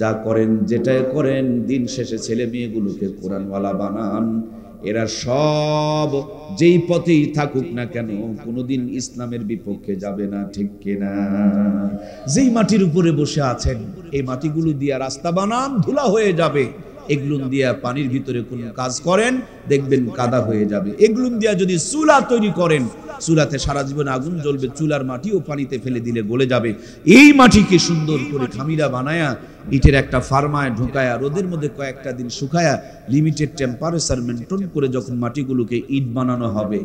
যা করেন যেটা করেন, দিন শেষে ছেলে মেয়েগুলোকে কোরআনওয়ালা বানান। এরা সব যেই পথেই থাকুক না কেন, কোনোদিন ইসলামের বিপক্ষে যাবে না। ঠিক কিনা? যেই মাটির উপরে বসে আছেন, এই মাটিগুলো দিয়ে রাস্তা বানান, ধুলা হয়ে যাবে। এগুলো দিয়া পানির ভিতরে কোনো কাজ করেন, দেখবেন কাদা হয়ে যাবে। এগুলো দিয়া যদি চুলা তৈরি করেন, চুলাতে সারা জীবন আগুন জ্বলবে, চুলার মাটিও পানিতে ফেলে দিলে গলে যাবে। এই মাটিকে সুন্দর করে খামিরা বানায়া, ইটের একটা ফার্মায় ঢুকায়া, রোদের মধ্যে কয়েকটা দিন শুকায়া, লিমিটেড টেম্পারেচার মেনটেন করে যখন মাটিগুলোকে ইট বানানো হবে,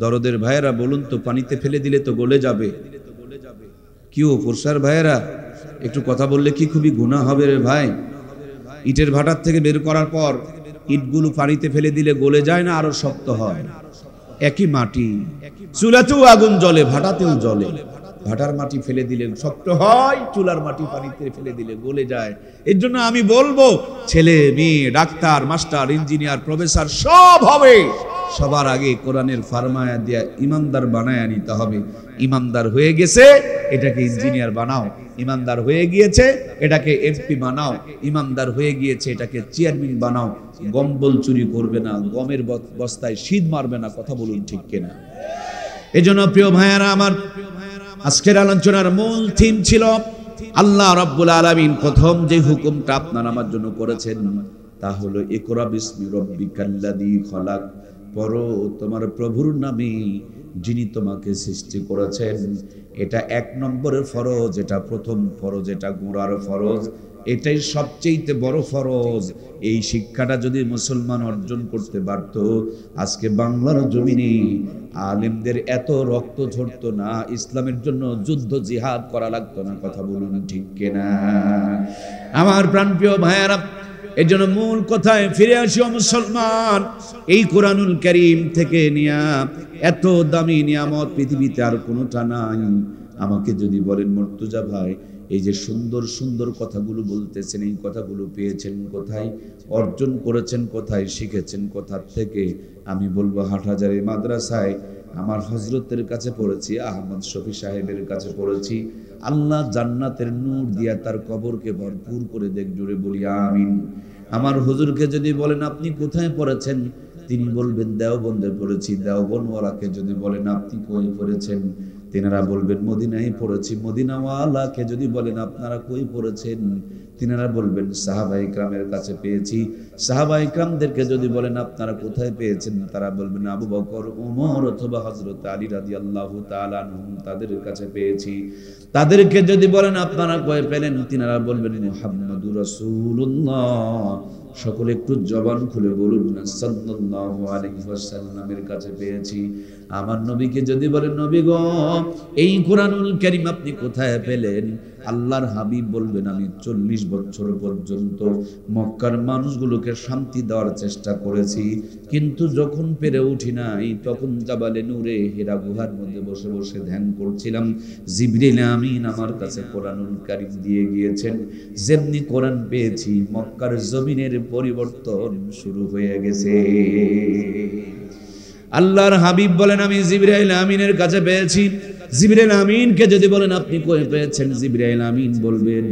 দরদের ভাইয়েরা বলুন তো, পানিতে ফেলে দিলে তো গলে যাবে। কি ও পুরসার ভাইয়েরা, একটু কথা বললে কি খুবই গুনাহ হবে রে ভাই? ইটের ভাটার থেকে বের করার পর ইটগুলো পানিতে ফেলে দিলে গলে যায় না আরো শক্ত হয়? একই মাটি, চুলাতেও আগুন জ্বলে, ভাটাতেও জ্বলে। ভাটার মাটি ফেলে দিলে শক্ত হয়, চুলার মাটি পানিতে ফেলে দিলে গলে যায়। এর জন্য আমি বলবো, ছেলে মেয়ে, ডাক্তার, মাস্টার, ইঞ্জিনিয়ার, প্রফেসর সব হবে, সবার আগে কোরআনের ফারমায়া দিয়া ইমানদার বানায় নিতে হবে। ইমানদার হয়ে গেছে, এটাকে ইঞ্জিনিয়ার বানাও। ইমানদার হয়ে গিয়েছে, এটাকে এমপি বানাও। ইমানদার হয়ে গিয়েছে, এটাকে চেয়ারম্যান বানাও। গম্বল চুরি করবে না, গমের বস্তায় শীত মারবে না। কথা বলুন ঠিক কিনা? এজন্য প্রিয় ভাইয়েরা আমার, আজকের আলোচনার মূল থিম ছিল আল্লাহ রাব্বুল আলামিন প্রথম যে হুকুমটা আপনার আমার জন্য করেছেন, তা হলো ইকরা বিসমি রাব্বিকাল্লাযী খলাক, পড়ো তোমার প্রভুর নামে যিনি তোমাকে সৃষ্টি করেছেন। এটা 1 নম্বরের ফরজ, এটা প্রথম ফরজ, এটা গোড়ার ফরজ, এটাই সবচেয়ে বড় ফরজ। এই শিক্ষাটা যদি মুসলমান অর্জন করতে পারত, আজকে বাংলার জমিনে আলেমদের এত রক্ত ঝরতো না, ইসলামের জন্য যুদ্ধ জিহাদ করা লাগতো না। কথা বলুন ঠিক কিনা? আমার প্রাণপ্রিয় ভাইয়েরা, এর জন্য মূল কথায় ফিরে আসিও মুসলমান। এই কোরআনুল কারীম থেকে নিয়া এত দামি নিয়ামত পৃথিবীতে আর কোনোটা নাই। আমাকে যদি বলেন মুর্তজা ভাই, এই যে সুন্দর সুন্দর কথাগুলো বলতেছেন, এই কথাগুলো পেয়েছেন কোথায়, অর্জন করেছেন কোথায়, শিখেছেন কোথা থেকে? আমি বলবো হাটহাজারী মাদ্রাসায় আমার হযরতের কাছে পড়েছি, আহমদ শফি সাহেবের কাছে পড়েছি। আল্লাহ জান্নাতের নূর দিয়া তার কবরকে ভরপুর করে দেখ, জুড়ে বলি আমিন। আমার হুজুরকে যদি বলেন আপনি কোথায় পড়েছেন, তিনি বলবেন দেওবন্দে পড়েছি। দেওবন্দওয়ালাকে যদি বলেন আপনি কই পড়েছেন, তিনারা বলবেন মদিনায় পড়েছি। মদিনাওয়ালাকে যদি বলেন আপনারা কই পড়েছেন, তিনারা বলবেন সাহাবায়ে কেরামের কাছে পেয়েছি। সাহাবায়ে কেরামদেরকে যদি বলেন আপনারা কোথায় পেয়েছেন, তারা বলবেন আবু বকর, ওমর অথবা হযরত আলী রাদিয়াল্লাহু তাআলা আনহুম তাদের কাছে পেয়েছি। তাদেরকে যদি বলেন আপনারা কই পেলেন, তিনারা বলবেন মুহাম্মাদুর রাসূলুল্লাহ। সকলে একটু জবান খুলে বলুন না সাল্লাল্লাহু আলাইহি ওয়াসাল্লামের কাছে পেয়েছি। আমার নবীকে যদি বলেন নবী গো এই কোরআনুল কারীম আপনি কোথায় পেলেন, আল্লাহর হাবিব বলবেন আমি 40 বছর পর্যন্ত মক্কার মানুষগুলোকে শান্তি দেওয়ার চেষ্টা করেছি, কিন্তু যখন পেরে উঠি নাই তখন জাবালে নূরে হেরা গুহার মধ্যে বসে বসে ধ্যান করছিলাম। জিবরিল আমিন আমার কাছে কোরআনুল কারীম দিয়ে গিয়েছেন। যেমনি কোরআন পেয়েছি মক্কার জমিনের পরিবর্তন শুরু হয়ে গেছে। আল্লাহর হাবিব বলেন আমি জিবরাইল আমিনের কাছে পেয়েছি। জিবরাইল আমিনকে যদি বলেন আপনি কই পেয়েছেন, জিবরাইল আমিন বলবেন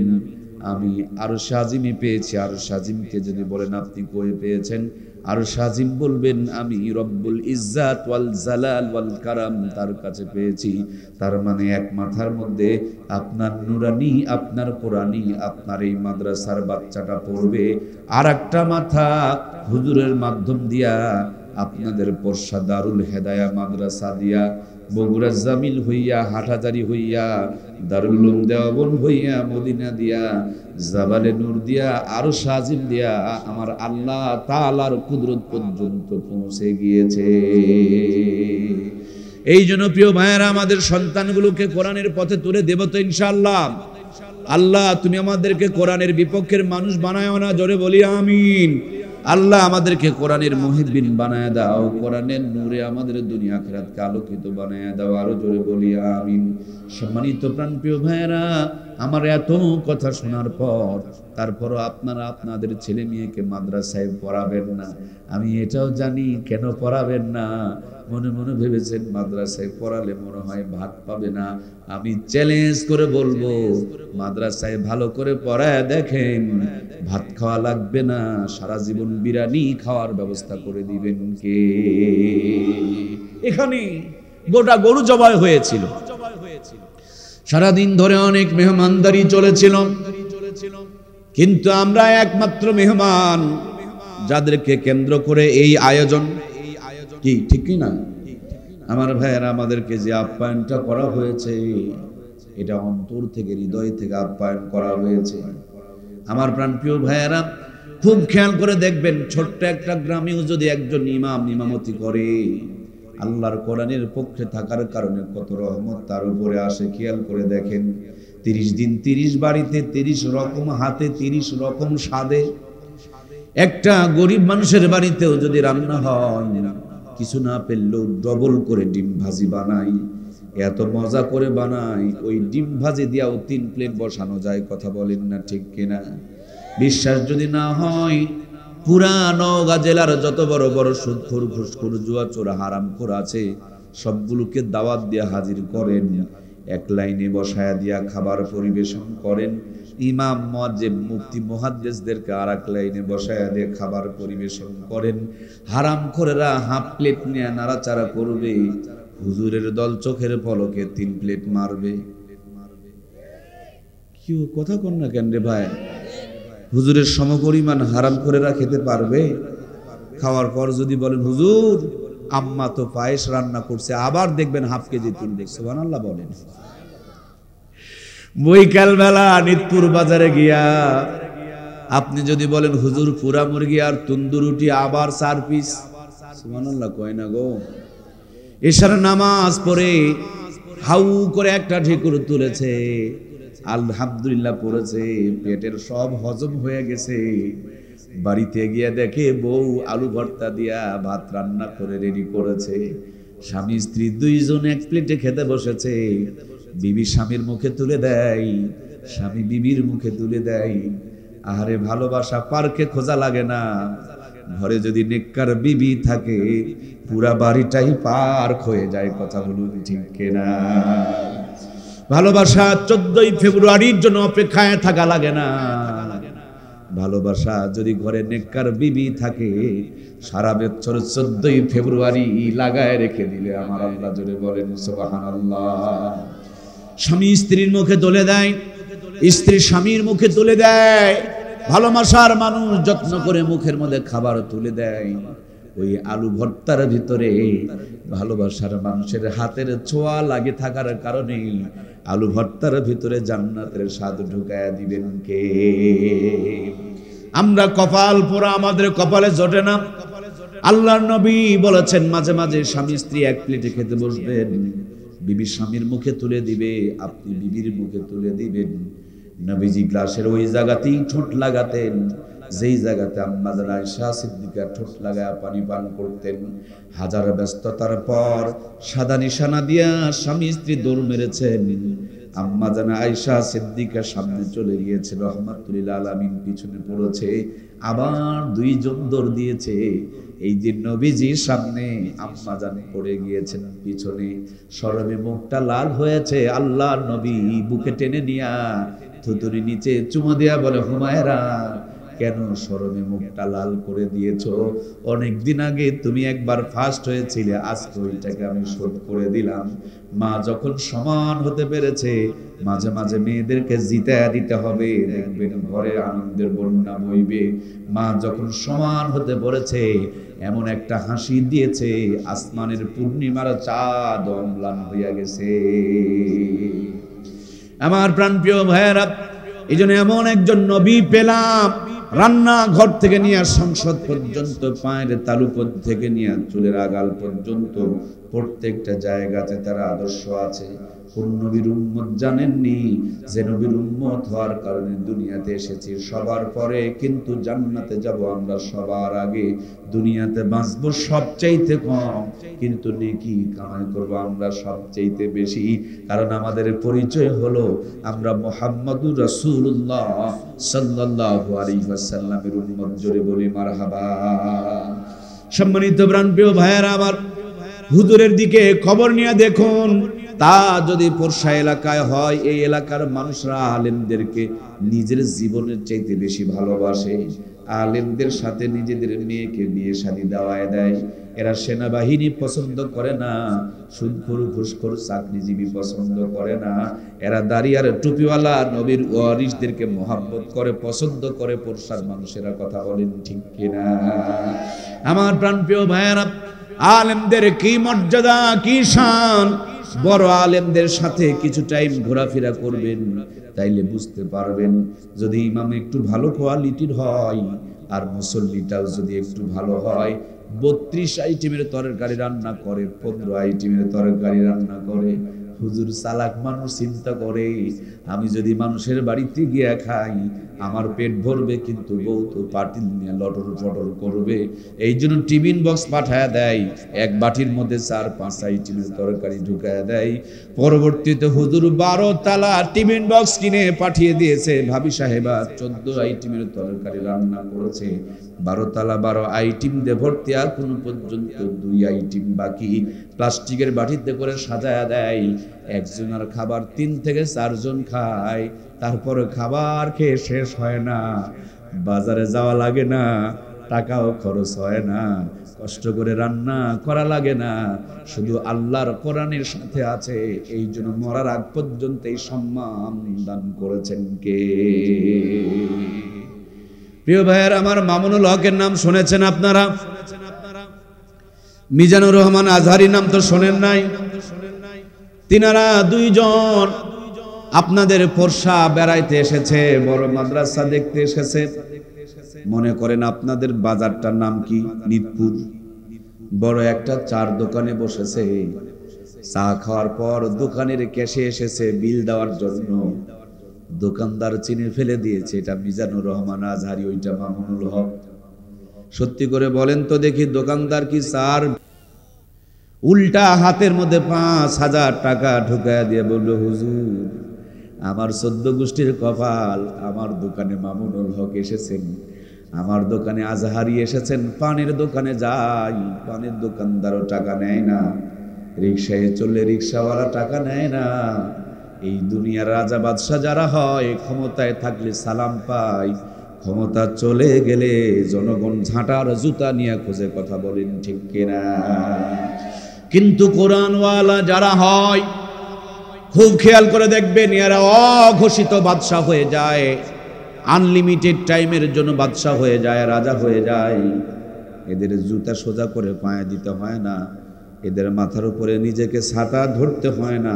আমি আরশ আজিমে পেয়েছি। আরশ আজিমকে যদি বলেন আপনি কই পেয়েছেন, আরশ আজিম বলবেন আমি রব্বুল ইজ্জাত ওয়াল জালাল ওয়াল কারাম তার কাছে পেয়েছি। তার মানে এক মাথার মধ্যে আপনার নুরানি, আপনার কোরআনি, আপনার এই মাদ্রাসার বাচ্চাটা পড়বে, আর একটা মাথা হুজুরের মাধ্যম দিয়া আপনাদের পরশা দারুল হেদায়া মাদ্রাসা দিয়া, বগুড়া জামিল হইয়া, হাটহাজারি হইয়া, দারুল উলুম দেওবন্দ হইয়া, মদিনা দিয়া, জাবালে নূর দিয়া, আরশ আজিম দিয়া আমার আল্লাহ তাআলার কুদরত পর্যন্ত পৌঁছে গিয়েছে। এই জন্য প্রিয় ভাইয়েরা আমাদের সন্তানগুলোকে কোরআনের পথে তুলে দেব তো ইনশাআল্লাহ। আল্লাহ তুমি আমাদেরকে কোরআনের বিপক্ষের মানুষ বানায়ও না, জোরে বলি আমিন। আল্লাহ আমাদেরকে কোরআনের মুহিব্বিন বানায় দাও, কোরআনের নূরে আমাদের দুনিয়া আখিরাতকে আলোকিত বানায় দাও, আরো জোরে বলি আমিন। সম্মানিত প্রাণপ্রিয় ভাইয়েরা, আমার এত কথা শোনার পর তারপরও আপনারা আপনাদের ছেলে মেয়েকে মাদ্রাসায় পড়াবেন না। আমি এটাও জানি কেন পড়াবেন না। মনে মনে ভেবেছেন মাদ্রাসায় পড়ালে মনে হয় ভাত পাবে না। আমি চ্যালেঞ্জ করে বলবো মাদ্রাসায় ভালো করে পড়ায় দেখেন, ভাত খাওয়া লাগবে না, সারা জীবন বিরিয়ানি খাওয়ার ব্যবস্থা করে দিবেন কে? এখানে গোটা গরু জবাই হয়েছিল, সারাদিন ধরে অনেক মেহমানদারি চলেছিল, কিন্তু আমরা একমাত্র মেহমান যাদেরকে কেন্দ্র করে এই আয়োজন। কি ঠিক কি না আমার ভাইয়েরা? আমাদেরকে যে আপ্যায়নটা করা হয়েছে এটা অন্তর থেকে, হৃদয় থেকে আপ্যায়ন করা হয়েছে। আমার প্রাণপ্রিয় ভাইয়েরা খুব খেয়াল করে দেখবেন, ছোট্ট একটা গ্রামেও যদি একজন ইমাম ইমামতি করে, আল্লাহর কোরআনের পক্ষে থাকার কারণে কত রহমত তার উপরে আসে। খেয়াল করে দেখেন, 30 দিন 30 বাড়িতে 30 রকম হাতে 30 রকম স্বাদে। একটা গরিব মানুষের বাড়িতেও যদি রান্না হয়, কিছু না পেলেও ডবল করে ডিম ভাজি বানাই, এত মজা করে বানাই, ওই ডিম ভাজি দিয়াও 3 প্লেট বসানো যায়। কথা বলেন না ঠিক কিনা? বিশ্বাস যদি না হয়, পুরা নওগাঁ জেলার যত বড় বড় সুদখোর, ঘুষখোর, জুয়াচোর, হারামখোর আছে সবগুলোকে দাওয়াত দিয়ে হাজির করেন, এক লাইনে বসায়া দিয়া খাবার পরিবেশন করেন। ইমাম, মুয়াজ্জিন, মুফতি, মুহাদ্দিসদেরকে আর এক লাইনে বসায়া দিয়ে খাবার পরিবেশন করেন। হারামখোরেরা হাফ প্লেট নিয়ে নাড়াচাড়া করবে, হুজুরের দল চোখের পলকে 3 প্লেট মারবে। কি কথা কন না কেন রে ভাই? হুজুরের সমপরিমাণ হারামখোরেরা খেতে পারবে? খাওয়ার পর যদি বলেন হুজুর আম্মা তো পায়েস রান্না করছে, আবার দেখবেন হাফ কেজি 3 দেখছে। সুবহানাল্লাহ বলেন। বৈকাল বেলা নিতপুর বাজারে গিয়া আপনি যদি বলেন হুজুর পুরা মুরগি আর তন্দুর রুটি, আবার 4 পিস। সুবহানাল্লাহ কয় না গো। এশার নামাজ পড়ে হাউ করে একটা ঢেকুর তুলেছে, আলহামদুলিল্লাহ পড়েছে, পেটের সব হজম হয়ে গেছে। বাড়িতে গিয়ে দেখে বউ আলু ভর্তা দিয়া ভাত রান্না করে রেডি করেছে। স্বামী স্ত্রী দুইজন এক প্লেটে খেতে বসেছে। বিবি স্বামীর মুখে তুলে দেয়, স্বামী বিবির মুখে তুলে দেয়। আহারে ভালোবাসা পার্কে খোঁজা লাগে না, ঘরে যদি নেককার বিবি থাকে পুরা বাড়িটাই পার্ক হয়ে যায়। কথা বলুন ঠিক কিনা? ভালোবাসা 14ই ফেব্রুয়ারির জন্য অপেক্ষায় থাকা লাগে না। ভালোবাসা যদি ঘরে নেককার বিবি থাকে সারা বছর 14ই ফেব্রুয়ারি লাগায় রেখে দিলে আমার আল্লাহ জোরে বলেন সুবহানাল্লাহ। স্বামী স্ত্রীর মুখে তুলে দেয়, স্ত্রী স্বামীর মুখে তুলে দেয়। ভালোবাসার মানুষ যত্ন করে মুখের মধ্যে খাবার তুলে দেয়। ওই আলু ভর্তার ভিতরে ভালোবাসার মানুষের হাতের ছোঁয়া লাগে থাকার কারণে আলু ভর্তার ভিতরে জান্নাতের স্বাদ ঢুকায়া দিবেন কে? আমরা কপাল পোড়া, আমাদের কপালে জোটে না। আল্লাহর নবী বলেছেন মাঝে মাঝে স্বামী স্ত্রী এক প্লেটে খেতে বসবেন, বিবি স্বামীর মুখে তুলে দিবে, আপনি বিবির মুখে তুলে দিবেন। নবীজি গ্লাসের ওই জায়গাতেই ঠোঁট লাগাতেন যেই জায়গাতে আম্মা জান আয়েশা সিদ্দিকা ঠোঁট লাগায়া পানি পান করতেন। হাজার ব্যস্ততার পর সাদা নিশানা দিয়া স্বামী স্ত্রী দৌড় মেরেছেন। আম্মা জান আয়েশা সিদ্দিকা সামনে চলে গিয়েছে, রহমাতুল আলামিন পিছনে পড়েছে, আবার দুইজন দৌড় দিয়েছে। এই যে নবীজির সামনে আম্মা জান পড়ে গিয়েছেন পিছনে, শরমে মুখটা লাল হয়েছে। আল্লাহর নবী বুকে টেনে নিয়া থুতুরি নিচে চুমো দিয়া বলে, হুমায়রা কেন শরমে মুখটা লাল করে দিয়েছো? অনেকদিন আগে তুমি একবার ফার্স্ট হয়েছিলে, আজকে ওইটাকে আমি শোধ করে দিলাম। মা যখন সমান হতে পেরেছে, মাঝে মাঝে মেয়েদেরকে জিতায়া দিতে হবে, দেখবেন ঘরে আনন্দের বন্যা বইবে। মা যখন সমান হতে পেরেছে, এমন একটা হাসি দিয়েছে আসমানের পূর্ণিমার চাঁদ অম্লান হইয়া গেছে। আমার প্রাণপ্রিয় ভাইয়েরা, এই জন্য এমন একজন নবী পেলাম, রান্না ঘর থেকে নিয়ে সংসদ পর্যন্ত, পায়ের তালুপদ থেকে নিয়ে চুলের আগাল পর্যন্ত প্রত্যেকটা জায়গাতে তার আদর্শ আছে। কোন নবীর উম্মত জানেননি যে নবীর উম্মত হওয়ার কারণে দুনিয়াতে এসেছি সবার পরে, কিন্তু জান্নাতে যাব আমরা সবার আগে। দুনিয়াতে বাঁচব সবচাইতে কম, কিন্তু নেকি কামাই করব আমরা সবচাইতে বেশি। কারণ আমাদের পরিচয় হলো আমরা মুহাম্মাদুর রাসূলুল্লাহ সাল্লাল্লাহু আলাইহি ওয়াসাল্লামের উম্মত। জোরে বলি মারহাবা। সম্মানিত প্রাণপ্রিয় ভাইয়েরা আমার, হুজুরের দিকে খবর নিয়ে দেখুন, তা যদি পোরশা এলাকায় হয়, এই এলাকার মানুষরা আলেমদেরকে নিজের জীবনের চাইতে বেশি ভালোবাসে। আলেমদের সাথে নিজেদের মেয়েকে বিয়ে শাদী দেওয়ায় দেয়। এরা সেনাবাহিনী পছন্দ করে না, সুদখোর ঘুষখোর চাকরিজীবী পছন্দ করে না। এরা দাড়ি আর টুপিওয়ালা নবীর ওয়ারিসদেরকে মহব্বত করে, পছন্দ করে। পোরশার মানুষেরা কথা বলেন ঠিক কিনা? আমার প্রাণপ্রিয় ভাইয়েরা, আলেমদের কি মর্যাদা, কি শান! বড় আলেমদের সাথে কিছু টাইম ঘোরাফেরা করবেন, তাইলে বুঝতে পারবেন। যদি ইমাম একটু ভালো কোয়ালিটির হয় আর মুসল্লিটাও যদি একটু ভালো হয়, 32 আইটেমের তরকারি রান্না করে, 15 আইটেমের তরকারি রান্না করে। হুজুর চালাক মানুষ, চিন্তা করে আমি যদি মানুষের বাড়িতে গিয়ে খাই আমার পেট ভরবে, কিন্তু বউ তো পাটিল নিয়ে লটর পটর করবে। এই জন্য টিফিন বক্স পাঠায় দেয়, এক বাটির মধ্যে 4-5 আইটেমের তরকারি ঢুকায় দেয়। পরবর্তীতে হুজুর 12 তালা টিফিন বক্স কিনে পাঠিয়ে দিয়েছে। ভাবি সাহেবা 14 আইটেমের তরকারি রান্না করেছে, 12 তালা 12 আইটেম দিয়ে ভর্তি, আর কোনো পর্যন্ত 2 আইটেম বাকি। প্লাস্টিকের বাটিতে করে সাজায়া দেয়। একজনের খাবার 3 থেকে 4 জন খায়, তারপরে খাবার খেয়ে শেষ হয় না, বাজারে যাওয়া লাগে না, টাকাও খরচ হয় না, কষ্ট করে রান্না করা লাগে না, শুধু আল্লাহর কোরআনের সাথে আছে। এই জন্য মরার আগ পর্যন্ত এই সম্মান দান করেছেন কে? প্রিয় ভাইয়ের আমার, মামুনুল হকের নাম শুনেছেন আপনারা? মিজানুর রহমান আজহারি নাম তো শোনেন নাই? তিনারা 2 জন আপনাদের পোরশা বেড়াইতে এসেছে, বড় মাদ্রাসা দেখতে এসেছে। মনে করেন আপনাদের বাজারটার নাম কি? নিতপুর। বড় একটা চার দোকানে বসেছে। চা খাওয়ার পর দোকানের ক্যাশে এসেছে বিল দেওয়ার জন্য। দোকানদার চিনে ফেলে দিয়েছে এটা মিজানুর রহমান আজহারি, ওইটা মামুনুল হক। সত্যি করে বলেন তো দেখি, দোকানদার কি চার? উল্টা হাতের মধ্যে 5,000 টাকা ঢুকায় দিয়ে বলল, হুজুর আমার 14 গোষ্ঠীর কপাল, আমার দোকানে মামুনুল হক এসেছেন, আমার দোকানে আজহারি এসেছেন, পানের দোকানে যাই, পানের দোকানদারও টাকা নেয় না, রিক্সায় চললে রিক্সাওয়ালা টাকা নেয় না। এই দুনিয়ার রাজা বাদশাহ যারা হয়, ক্ষমতায় থাকলে সালাম পায়, ক্ষমতা চলে গেলে জনগণ ঝাঁটার জুতা নিয়ে খোঁজে। কথা বলেন ঠিক কিনা? কিন্তু কোরআনওয়ালা যারা হয়, খুব খেয়াল করে দেখবেন, এরা অঘোষিত বাদশাহ হয়ে যায়, আনলিমিটেড টাইমের জন্য বাদশাহ হয়ে যায়, রাজা হয়ে যায়। এদের জুতা সোজা করে পায়ে দিতে হয় না, এদের মাথার উপরে নিজেকে ছাতা ধরতে হয় না,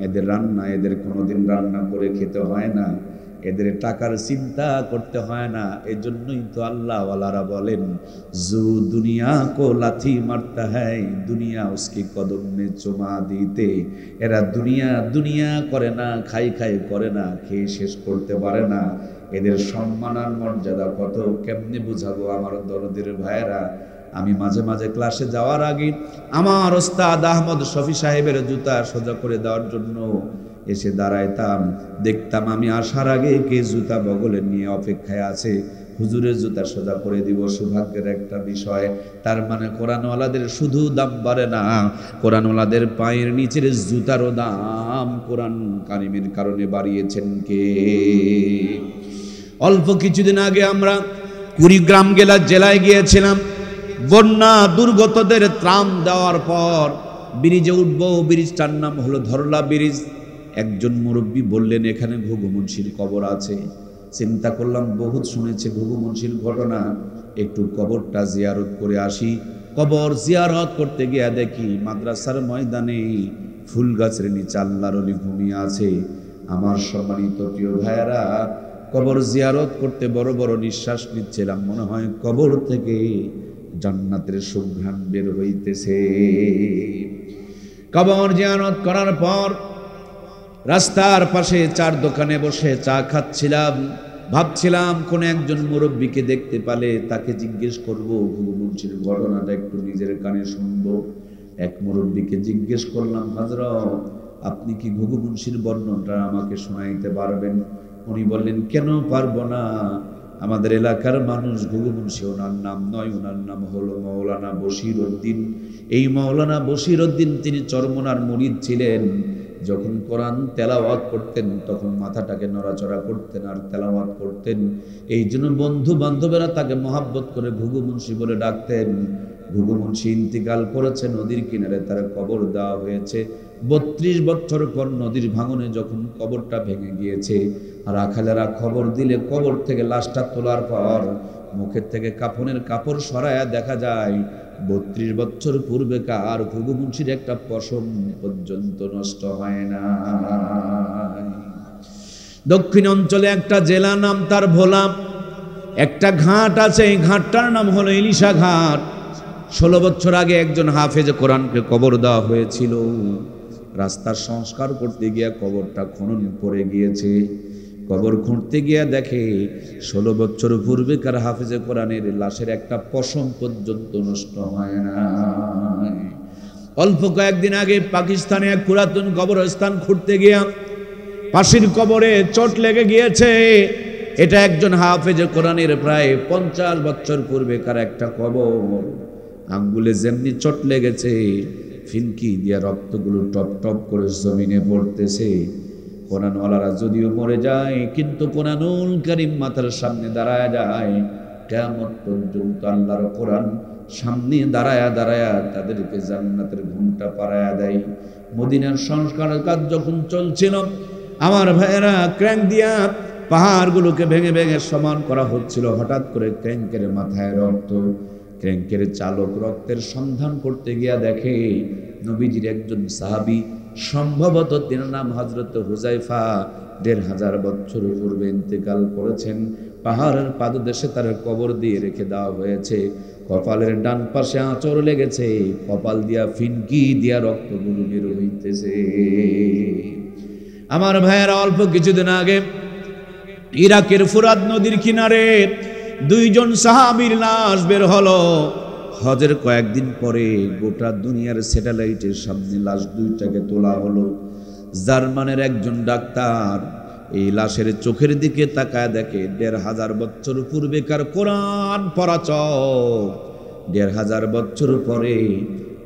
এদের কোনোদিন রান্না করে খেতে হয় না, এদের টাকার চিন্তা করতে হয় না। এজন্যই তো আল্লাহ ওয়ালারা বলেন, জু দুনিয়া কো লাথি মারতা হ্যায়, দুনিয়া উসকি কদম মে চুমা দিতে। এরা দুনিয়া দুনিয়া করে না, খাই খাই করে না, খেয়ে শেষ করতে পারে না। এদের সম্মান আর মর্যাদা কত কেমনে বুঝাবো আমার দরদের ভাইয়েরা? আমি মাঝে মাঝে ক্লাসে যাওয়ার আগে আমার ওস্তাদ আহমদ শফি সাহেবের জুতা সোজা করে দেওয়ার জন্য এসে দাঁড়াইতাম, দেখতাম আমি আসার আগে কে জুতা বগলে নিয়ে অপেক্ষায় আছে, হুজুরের জুতা সোজা করে দিব। সৌভাগ্যের একটা বিষয়, তার মানে কোরআনওয়ালাদের শুধু দাম বাড়ে না, কোরআনওয়ালাদের পায়ের নিচের জুতারও দাম কোরআন কারিমের কারণে বাড়িয়েছেন কে? অল্প কিছুদিন আগে আমরা কুড়িগ্রাম জেলায় গিয়েছিলাম। বন্যা দুর্গতদের ত্রাণ দেওয়ার পর ব্রিজে উঠবো, ব্রিজটার নাম হলো ধরলা ব্রিজ। একজন মুরব্বী বললেন, এখানে ঘুঘু মুন্সির কবর আছে। চিন্তা করলাম, বহুত শুনেছে ঘুঘু মুন্সির ঘটনা, একটু কবরটা জিয়ারত করে আসি। কবর জিয়ারত করতে গিয়ে দেখি মাদ্রাসার ময়দানে ফুল গাছের নিচে আল্লাহর ওলি ঘুমিয়ে আছে। আমার সম্মানিত প্রিয় ভাইয়েরা, কবর জিয়ারত করতে বড় বড় নিঃশ্বাস নিচ্ছিলাম, মনে হয় কবর থেকে জান্নাতের সুঘ্রাণ বের হইতেছে। কবর জিয়ারত করার পর রাস্তার পাশে চার দোকানে বসে চা খাচ্ছিলাম, ভাবছিলাম কোন একজন মুরব্বীকে দেখতে পালে তাকে জিজ্ঞেস করব, ঘুঘু মুন্সির ঘটনাটা একটু নিজের কানে শুনবো। এক মুরব্বীকে জিজ্ঞেস করলাম, হযরত আপনি কি ঘুঘু মুন্সির বর্ণনাটা আমাকে শোনাইতে পারবেন? উনি বললেন, কেন পারবো না, আমাদের এলাকার মানুষ ঘুঘু মুন্সি ওনার নাম নয়, ওনার নাম হলো মাওলানা বশির উদ্দিন। এই মাওলানা বশির উদ্দিন তিনি চরমনার মুরিদ ছিলেন। যখন কোরআন তেলাওয়াত করতেন তখন মাথাটাকে নড়াচড়া করতেন আর তেলাওয়াত করতেন। এই জন্য বন্ধু বান্ধবেরা তাকে মহাব্বত করে ঘুঘু মুন্সি বলে ডাকতেন। ঘুঘু মুন্সি ইন্তিকাল করেছে, নদীর কিনারে তার কবর দেওয়া হয়েছে। 32 বছর পর নদীর ভাঙনে যখন কবরটা ভেঙে গিয়েছে, আর রাখালেরা খবর দিলে কবর থেকে লাশটা তোলার পর মুখের থেকে কাফনের কাপড় সরায়া দেখা যায় 32 বছর পূর্বেকার ঘুঘু মুন্সির একটা পশম পর্যন্ত নষ্ট হয় না। দক্ষিণ অঞ্চলে একটা জেলা, নাম তার ভোলা। একটা ঘাট আছে, এই ঘাটটার নাম হলো ইলিশা ঘাট। 16 বছর আগে একজন হাফেজে কোরআনকে কবর দেওয়া হয়েছিল। রাস্তার সংস্কার করতে গিয়ে কবরটা খনন করে গিয়েছে। কবর খুঁড়তে গিয়ে দেখে 16 বছর পূর্বেকার হাফেজে কোরআনের লাশের একটা পশম পর্যন্ত নষ্ট হয় না। অল্প কয়েকদিন আগে পাকিস্তানে এক পুরাতন কবরস্থান খুঁড়তে গিয়া পাশের কবরে চোট লেগে গিয়েছে। এটা একজন হাফেজে কোরআনের প্রায় 50 বছর পূর্বেকার একটা কবর। আঙ্গুলে যেমনি চোট লেগেছে, ফিনকি দিয়া রক্তগুলো টপ টপ করে জমিনে পড়তেছে। কোরআনওয়ালারা যদিও মরে যায়, কিন্তু কোরআনুল কারীম মাথার সামনে দাঁড়ায় যায়। কিয়ামত পর্যন্ত আল্লাহর কোরআন সামনে দাঁড়ায়া দাঁড়ায়া তাদেরকে জান্নাতের ঘুমটা পাড়ায়া দেয়। মদিনার সংস্কার কাজ যখন চলছিল, আমার ভাইয়েরা ক্র্যাঙ্ক দিয়া পাহাড়গুলোকে ভেঙে ভেঙে সমান করা হচ্ছিল। হঠাৎ করে ক্র্যাঙ্কের মাথায় রক্ত। ক্র্যাঙ্কের চালক রক্তের সন্ধান করতে গিয়া দেখে নবীজির একজন সাহাবী, সম্ভবত তিন নাম হযরত হুযায়ফা, 1500 বছর পূর্বে ইন্তেকাল করেছেন। পাহাড়ের পাদদেশে তার কবর দিয়ে রেখে দেওয়া হয়েছে। কপালের ডান পাশে আঁচড় লেগেছে, কপাল দিয়া ফিনকি দিয়া রক্তগুলো বের হইতেছে। আমার ভাইয়েরা, অল্প কিছুদিন আগে ইরাকের ফুরাত নদীর কিনারে 2 জন সাহাবীর লাশ বের হলো। হজের কয়েকদিন পরে গোটা দুনিয়ার স্যাটেলাইটের সামনে লাশ 2টাকে তোলা হলো। জার্মানের একজন ডাক্তার এই লাশের চোখের দিকে তাকায় দেখে ১৫০০ বছর পূর্বেকার কোরআন পড়া চোখ ১৫০০ বছর পরে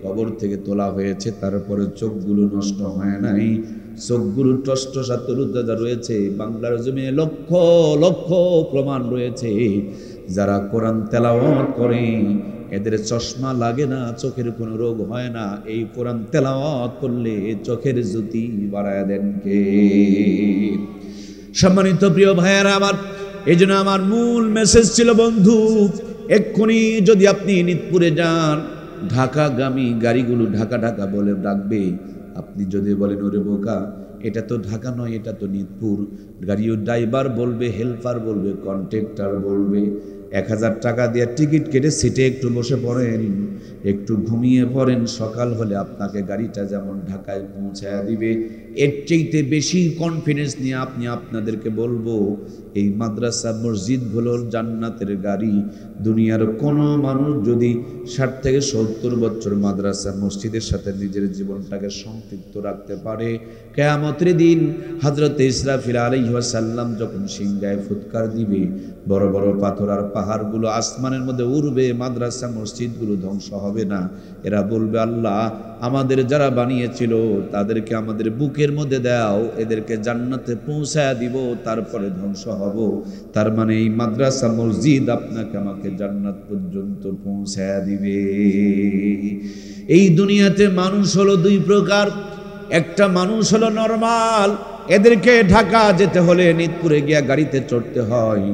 কবর থেকে তোলা হয়েছে, তারপরে চোখগুলো নষ্ট হয় নাই, চোখগুলো টসটসা তরুতাজা রয়েছে। বাংলার জমিনে লক্ষ লক্ষ প্রমাণ রয়েছে, যারা কোরআন তেলাওয়াত করে এদের চশমা লাগে না, চোখের কোনো রোগ হয় না। এই কোরআন তেলাওয়াত করলে চোখের জ্যোতি বাড়ায় দেন কে? সম্মানিত প্রিয় ভাইয়েরা আমার, এই জন্য আমার মূল মেসেজ ছিল, বন্ধু এক্ষুনি যদি আপনি নিতপুরে যান, ঢাকাগামী গাড়িগুলো ঢাকা ঢাকা বলে ডাকবে। আপনি যদি বলেন ওরে বোকা, এটা তো ঢাকা নয়, এটা তো নিতপুর, গাড়ির ড্রাইভার বলবে, হেল্পার বলবে, কন্ট্রাক্টর বলবে ১০০০ টাকা দিয়ে টিকিট কেটে সিটে একটু বসে পড়েন, একটু ঘুমিয়ে পড়েন, সকাল হলে আপনাকে গাড়িটা যেমন ঢাকায় পৌঁছায় দিবে। এর চাইতে বেশি কনফিডেন্স নিয়ে আপনি আপনাদেরকে বলবো, এই মাদ্রাসা মসজিদগুলোর জান্নাতের গাড়ি। দুনিয়ার কোনো মানুষ যদি ৬০ থেকে ৭০ বছর মাদ্রাসা মসজিদের সাথে নিজের জীবনটাকে সম্পৃক্ত রাখতে পারে, কিয়ামতের দিন হযরত ইসরাফিল আলাইহিস সালাম যখন সিংহায় ফুৎকার দিবে, বড় বড় পাথর আর পাহাড়গুলো আসমানের মধ্যে উড়বে, মাদ্রাসা মসজিদগুলো ধ্বংস হবে না। এরা বলবে, আল্লাহ আমাদের যারা বানিয়েছিল তাদেরকে আমাদের বুকের মধ্যে দাও, এদেরকে জান্নাতে পৌঁছায় দিব, তারপরে ধ্বংস হব। তার মানে এই মাদ্রাসা মসজিদ আপনাকে আমাকে জান্নাত পর্যন্ত পৌঁছায় দিবে। এই দুনিয়াতে মানুষ হলো দুই প্রকার, একটা মানুষ হলো নরমাল, এদেরকে ঢাকা যেতে হলে নিতপুরে গিয়া গাড়িতে চড়তে হয়।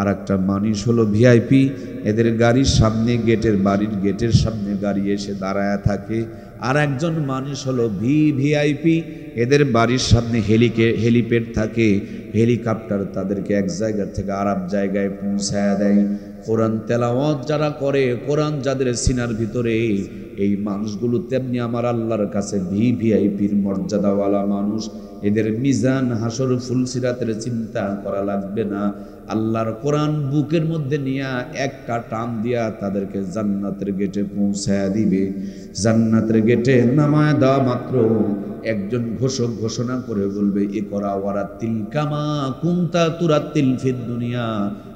আর একটা মানুষ হলো ভিআইপি, এদের গাড়ির সামনে বাড়ির গেটের সামনে গাড়ি এসে দাঁড়ায় থাকে। আর একজন মানুষ হলো ভিআইপি, এদের বাড়ির সামনে হেলিপ্যাড থাকে, হেলিকপ্টার তাদেরকে এক জায়গা থেকে আর এক জায়গায় পৌঁছায় দেয়। কোরআন তেলাওয়াত যারা করে, কোরআন যাদের সিনার ভিতরে, এই মানুষগুলো তেমনি আমার আল্লাহর কাছে ভিআইপির মর্যাদাওয়ালা মানুষ। এদের মিজান হাসর ফুলসিরাতের চিন্তা করা লাগবে না। আল্লাহর কোরআন বুকের মধ্যে নিয়ে একটা টান দিয়া তাদেরকে জান্নাতের গেটে পৌঁছায়া দিবে। জান্নাতের গেটে নামায় দেওয়া মাত্র একজন ঘোষক ঘোষণা করে বলবে, ইকরা ওয়ারাতিল কামা কুনতা তুরাতিল ফিদ দুনিয়া।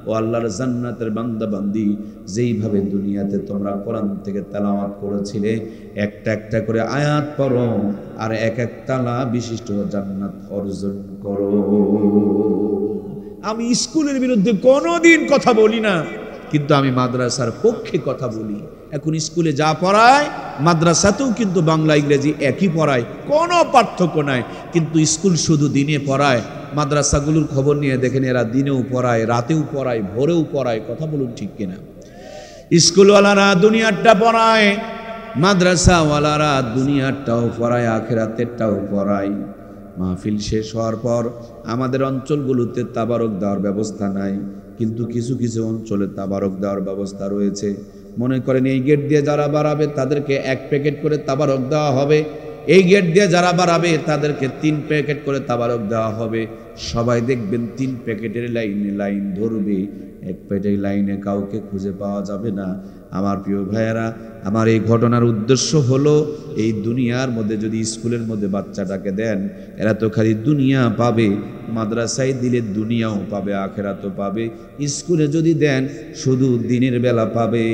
ও আল্লাহর জান্নাতের বান্দা বান্দি, যেইভাবে দুনিয়াতে তোমরা কোরআন থেকে তেলাওয়াত করেছিলে, একটা একটা করে আয়াত পড়ো আর এক এক তালা বিশিষ্ট জান্নাত অর্জন করো। আমি স্কুলের বিরুদ্ধে কোনোদিন কথা বলি না, কিন্তু আমি মাদ্রাসার পক্ষে কথা বলি। এখন স্কুলে যা পড়ায় মাদ্রাসাতেও কিন্তু বাংলা ইংরেজি একই পড়ায়, কোনো পার্থক্য নাই। কিন্তু স্কুল শুধু দিনে পড়ায়, মাদ্রাসাগুলোর খবর নিয়ে দেখেন এরা দিনেও পড়ায়, রাতেও পড়ায়, ভোরেও পড়ায়। কথা বলুন ঠিক কিনা? স্কুলওয়ালারা দুনিয়ারটা পড়ায়, মাদ্রাসাওয়ালারা দুনিয়ারটাও পড়ায়, আখিরাতেরটাও পড়ায়। মাহফিল শেষ হওয়ার পর আমাদের অঞ্চলগুলোতে তাবারক দেওয়ার ব্যবস্থা নাই, কিন্তু কিছু কিছু অঞ্চলে তাবারক দেওয়ার ব্যবস্থা রয়েছে। মনে করেন এই গেট দিয়ে যারা বাড়াবে তাদেরকে 1 প্যাকেট করে তাবারক দেওয়া হবে, এই গেট দিয়ে যারা বাড়াবে তাদেরকে 3 প্যাকেট করে তাবারক দেওয়া হবে। সবাই দেখবেন 3 প্যাকেটের লাইন ধরবে, 1 প্যাকেটের লাইনে কাউকে খুঁজে পাওয়া যাবে না। আমার প্রিয় ভাইয়েরা, আমার এই ঘটনার উদ্দেশ্য হলো, এই দুনিয়ার মধ্যে যদি স্কুলের মধ্যে বাচ্চাটাকে দেন, এরা তো খালি দুনিয়া পাবে, মাদ্রাসায় দিলে দুনিয়াও পাবে, আখেরাতও পাবে। স্কুলে যদি দেন শুধু দিনের বেলা পাবে,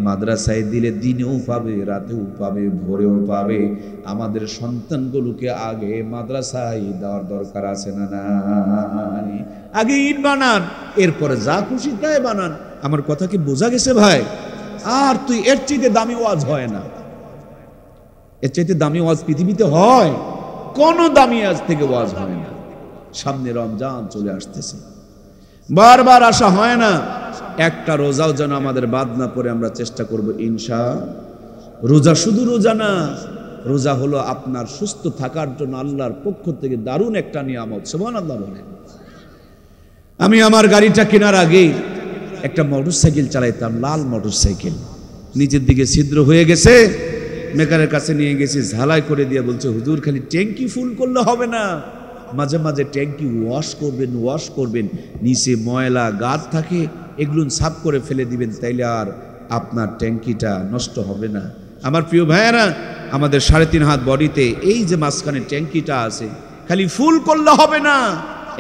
মাদ্রাসায় দিলে দিনেও পাবে, রাতেও পাবে, ভোরেও পাবে। আমাদের সন্তানগুলোকে আগে মাদ্রাসায় দেওয়ার দরকার আছে না নাই? আগে ইট বানান, এরপরে যা খুশি তাই বানান। আমার কথা কি বোঝা গেছে ভাই? আর তুই এর চাইতে দামি ওয়াজ হয় না, এর চাইতে দামি ওয়াজ পৃথিবীতে হয়? কোন দামি ওয়াজ থেকে ওয়াজ হয় না। সামনে রমজান চলে আসতেছে, বারবার আসা হয় না। একটা রোজাও যেন আমাদের বাদ না পড়ে, আমরা চেষ্টা করব ইনশাআল্লাহ। রোজা শুধু রোজা না, রোজা হলো আপনার সুস্থ থাকার জন্য আল্লাহর পক্ষ থেকে দারুণ একটা নিয়ামত। সুবহানাল্লাহ বলেন। আমি আমার গাড়িটা কেনার আগে একটা মোটরসাইকেল চালাইতাম, লাল মোটরসাইকেল, নিচের দিকে ছিদ্র হয়ে গেছে। মেকারের কাছে নিয়ে গেছি, ঝালাই করে দিয়ে বলছে, হুজুর খালি ট্যাঙ্কি ফুল করলে হবে না, মাঝে মাঝে ট্যাঙ্কি ওয়াশ করবেন, নিচে ময়লা গাদ থাকে, এগুলো সাফ করে ফেলে দিবেন, তাইলে আর আপনার ট্যাঙ্কিটা নষ্ট হবে না। আমার প্রিয় ভাইয়েরা, আমাদের 3.5 হাত বডিতে এই যে মাঝখানে ট্যাঙ্কিটা আছে, খালি ফুল করলে হবে না,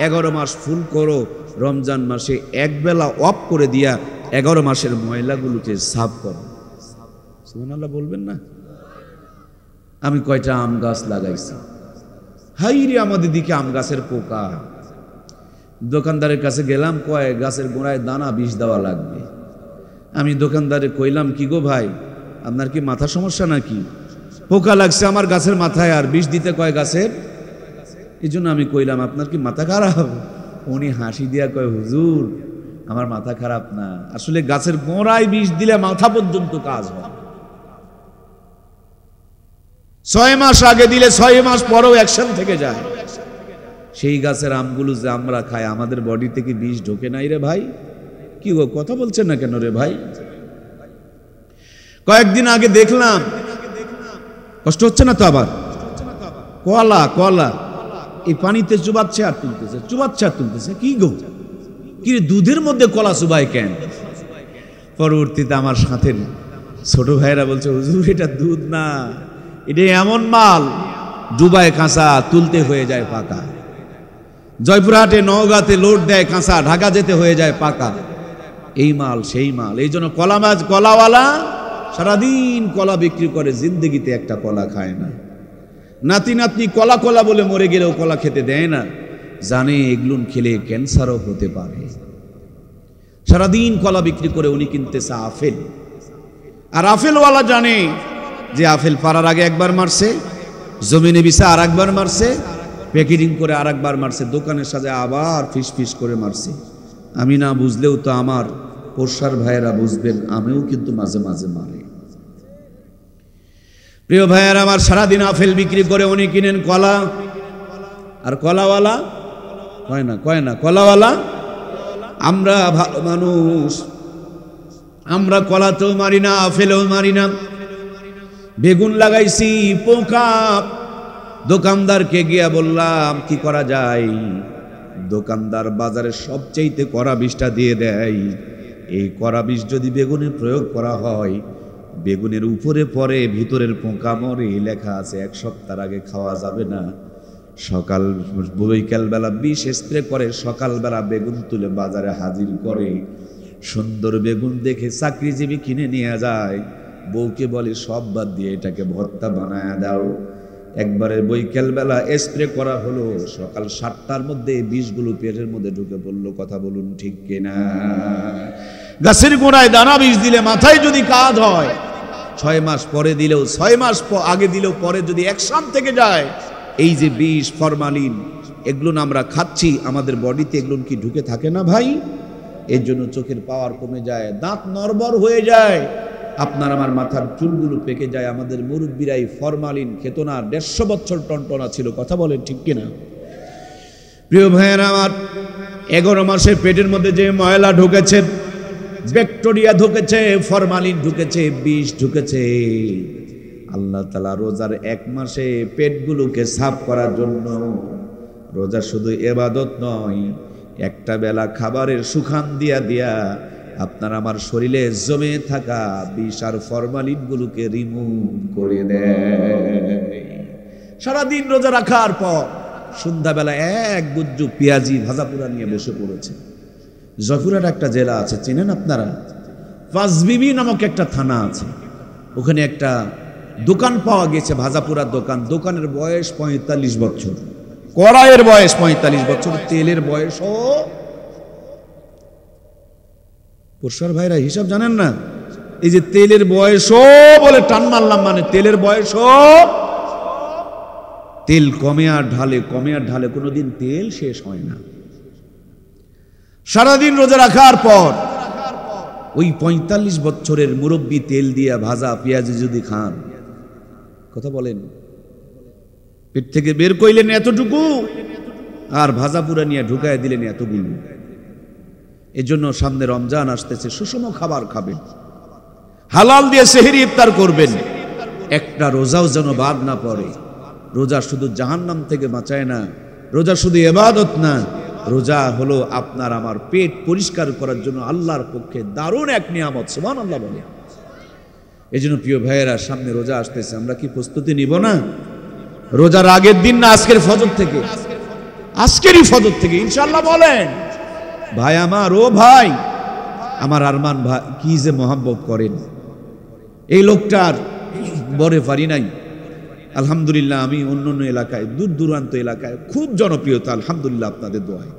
11 মাস ফুল করো, রমজান মাসে একবেলা অফ করে দিয়া 11 মাসের ময়লাগুলোকে সাফ করো। সুবহানাল্লাহ বলবেন না? আমি কয়টা আম গাছ লাগাইছি, হাই রে আমাদের দিকে আম গাছের পোকা। দোকানদারের কাছে গেলাম, কয় গাছের গোড়ায় দানা বিষ দেওয়া লাগবে। আমি দোকানদারে কইলাম, কি গো ভাই, আপনার কি মাথা সমস্যা নাকি? পোকা লাগছে আমার গাছের মাথায় আর বিষ দিতে কয় গাছের। এই জন্য আমি কইলাম, আপনার কি মাথা খারাপ? উনি হাসি দিয়া কয়, হুজুর আমার মাথা খারাপ না, আসলে গাছের গোড়ায় বিষ দিলে মাথা পর্যন্ত কাজ হয়। 6 মাস আগে দিলে 6 মাস পরেও অ্যাকশন থেকে যায়। সেই গাছের আমগুলো যে আমরা খাই, আমাদের বডি থেকে বিষ ঢোকে নাই রে ভাই। কি গো, কথা বলছেন না কেন রে ভাই? কয়েকদিন আগে দেখলাম, কষ্ট হচ্ছে না তো? আবার কলা কলা এই পানিতে চুবাচ্ছে আর তুলতেছে, চুবাচ্ছে আর তুলতেছে। কি গো, কি রে, দুধের মধ্যে কলা চুবাই কেন? পরবর্তীতে আমার সাথে ছোট ভাইরা বলছে, হুজুর এটা দুধ না, এটা এমন মাল ডুবায় কাঁচা, তুলতে হয়ে যায় পাকা। জয়পুরহাটে নওগাঁতে লোড দেয় কাঁচা, ঢাকা যেতে হয়ে যায় পাকা। এই মাল সেই মাল। এই জন্য কলাওয়ালা সারাদিন কলা বিক্রি করে, জিন্দগিতে একটা কলা খায় না। নাতি নাতনি কলা কলা বলে মরে গেলেও কলা খেতে দেয় না, জানে এগুলো খেলে ক্যান্সারও হতে পারে। সারাদিন কলা বিক্রি করে উনি কিনতেছে আপেল, আর আপেলওয়ালা জানে যে আপেল পাড়ার আগে একবার মারছে, জমিনে বিছা আর একবার মারছে, প্যাকেটিং করে আর একবার মারছে, দোকানের সাথে আবার ফিস ফিস করে মারছে। আমি না বুঝলেও তো আমার পোষার ভাইয়েরা বুঝবেন, আমিও কিন্তু মাঝে মাঝে মারি। প্রিয় ভাইয়েরা আমার, সারাদিন আপেল বিক্রি করে উনি কিনেন কলা, আর কলাওয়ালা কয় না কলাওয়ালা। আমরা ভালো মানুষ, আমরা কলাতেও মারি না, আপেলেও মারি না। বেগুন লাগাইছি, পোকা। দোকানদারকে গিয়া বললাম কি করা যায়? দোকানদার বাজারে সবচেয়ে কড়া বিষটা দিয়ে দেয়। এই কড়া বিষ যদি বেগুনে প্রয়োগ করা হয়, বেগুনের উপরে পরে ভিতরের পোকা মরে, লেখা আছে 1 সপ্তাহ আগে খাওয়া যাবে না। সকাল বিকালবেলা বিষ স্প্রে করে, সকালবেলা বেগুন তুলে বাজারে হাজির করে। সুন্দর বেগুন দেখে চাকরিজীবী কিনে নিয়ে যায়, বউকে বলে সব বাদ দিয়ে এটাকে ভর্তা বানায় দাও। একবারে বৈকালবেলা স্প্রে করা হলো, সকাল 7টার মধ্যে বিষগুলো পেটের মধ্যে ঢুকে পড়লো। কথা বলুন ঠিক কিনা? গাছের গোড়ায় দানা বিষ দিলে মাথায় যদি কাজ হয়, 6 মাস পরে দিলেও, 6 মাস আগে দিলেও পরে যদি অ্যাকশন থেকে যায়, এই যে বিষ, ফরমালিন, এগুলো আমরা খাচ্ছি, আমাদের বডিতে এগুলো কি ঢুকে থাকে না ভাই? এর জন্য চোখের পাওয়ার কমে যায়, দাঁত নড়বড় হয়ে যায়, আপনার আমার মাথার চুলগুলো পেকে যায়। আমাদের মুরব্বীরাই ফরমালিন খেত না, 150 বছর টনটনা ছিল। কথা বলেন ঠিক কিনা? প্রিয় ভাইয়েরা আমার, 11 মাসে পেটের মধ্যে যে ময়লা ঢুকেছে, ব্যাকটেরিয়া ঢুকেছে, ফরমালিন ঢুকেছে, বিষ ঢুকেছে, আল্লাহ তাআলা রোজার 1 মাসে পেটগুলোকে সাফ করার জন্য, রোজা শুধু ইবাদত নয়, একটা বেলা খাবারের সুখান দিয়া দিয়া আপনার আমার শরীরে জমে থাকা বিষ আর ফরমালিন গুলোকে রিমুভ করে দেয়। সারাদিন রোজা রাখার পর সন্ধ্যাবেলা এক গুজ্জু পেঁয়াজি ভাজাপুরা নিয়ে বসে পড়েছে। জয়পুরহাট একটা জেলা আছে, চেনেন আপনারা? পাঁচবিবি নামক একটা থানা আছে, ওখানে একটা দোকান পাওয়া গেছে, ভাজাপুরার দোকান। দোকানের বয়স 45 বছর, কড়াইয়ের বয়স 45 বছর, তেলের বয়সও, পোষার ভাইরা হিসাব জানেন না? এই যে তেলের বয়সও বলে টান মারলাম, মানে তেলের বয়সও, তেল কমে আর ঢালে, কমে আর ঢালে, কোনোদিন তেল শেষ হয় না। সারাদিন রোজা রাখার পর ওই 45 বছরের মুরব্বী তেল দিয়া ভাজা পেঁয়াজি যদি খান, কথা বলেন, পেট থেকে বের কইলেন এতটুকু, আর ভাজা পুরা নিয়ে ঢুকায় দিলেন এতগুলো। এজন্য সামনে রমজান আসতেছে, সুষম খাবার খাবেন, হালাল দিয়ে সেহরি ইফতার করবেন, একটা রোজাও যেন বাদ না পড়ে। রোজা শুধু জাহান্নাম থেকে বাঁচায় না, রোজা শুধু ইবাদত না, রোজা হলো আপনার আমার পেট পরিষ্কার করার জন্য আল্লাহর পক্ষে দারুণ এক নিয়ামত। সুবহানাল্লাহ বলে। এজন্য প্রিয় ভাইয়েরা, সামনে রোজা আসতেছে, আমরা কি প্রস্তুতি নিব না? রোজার আগের দিন না আজকের ফজর থেকে? আজকেরই ফজর থেকে ইনশাআল্লাহ বলেন। ভাই আমার, ও ভাই আমার, আরমান ভাই কি যে মহাব্বত করেন, এই লোকটার বরে পারি নাই। আলহামদুলিল্লাহ আমি অন্য অন্য এলাকায়, দূর দূরান্ত এলাকায় খুব জনপ্রিয়তা আলহামদুলিল্লাহ আপনাদের দোয়ায়।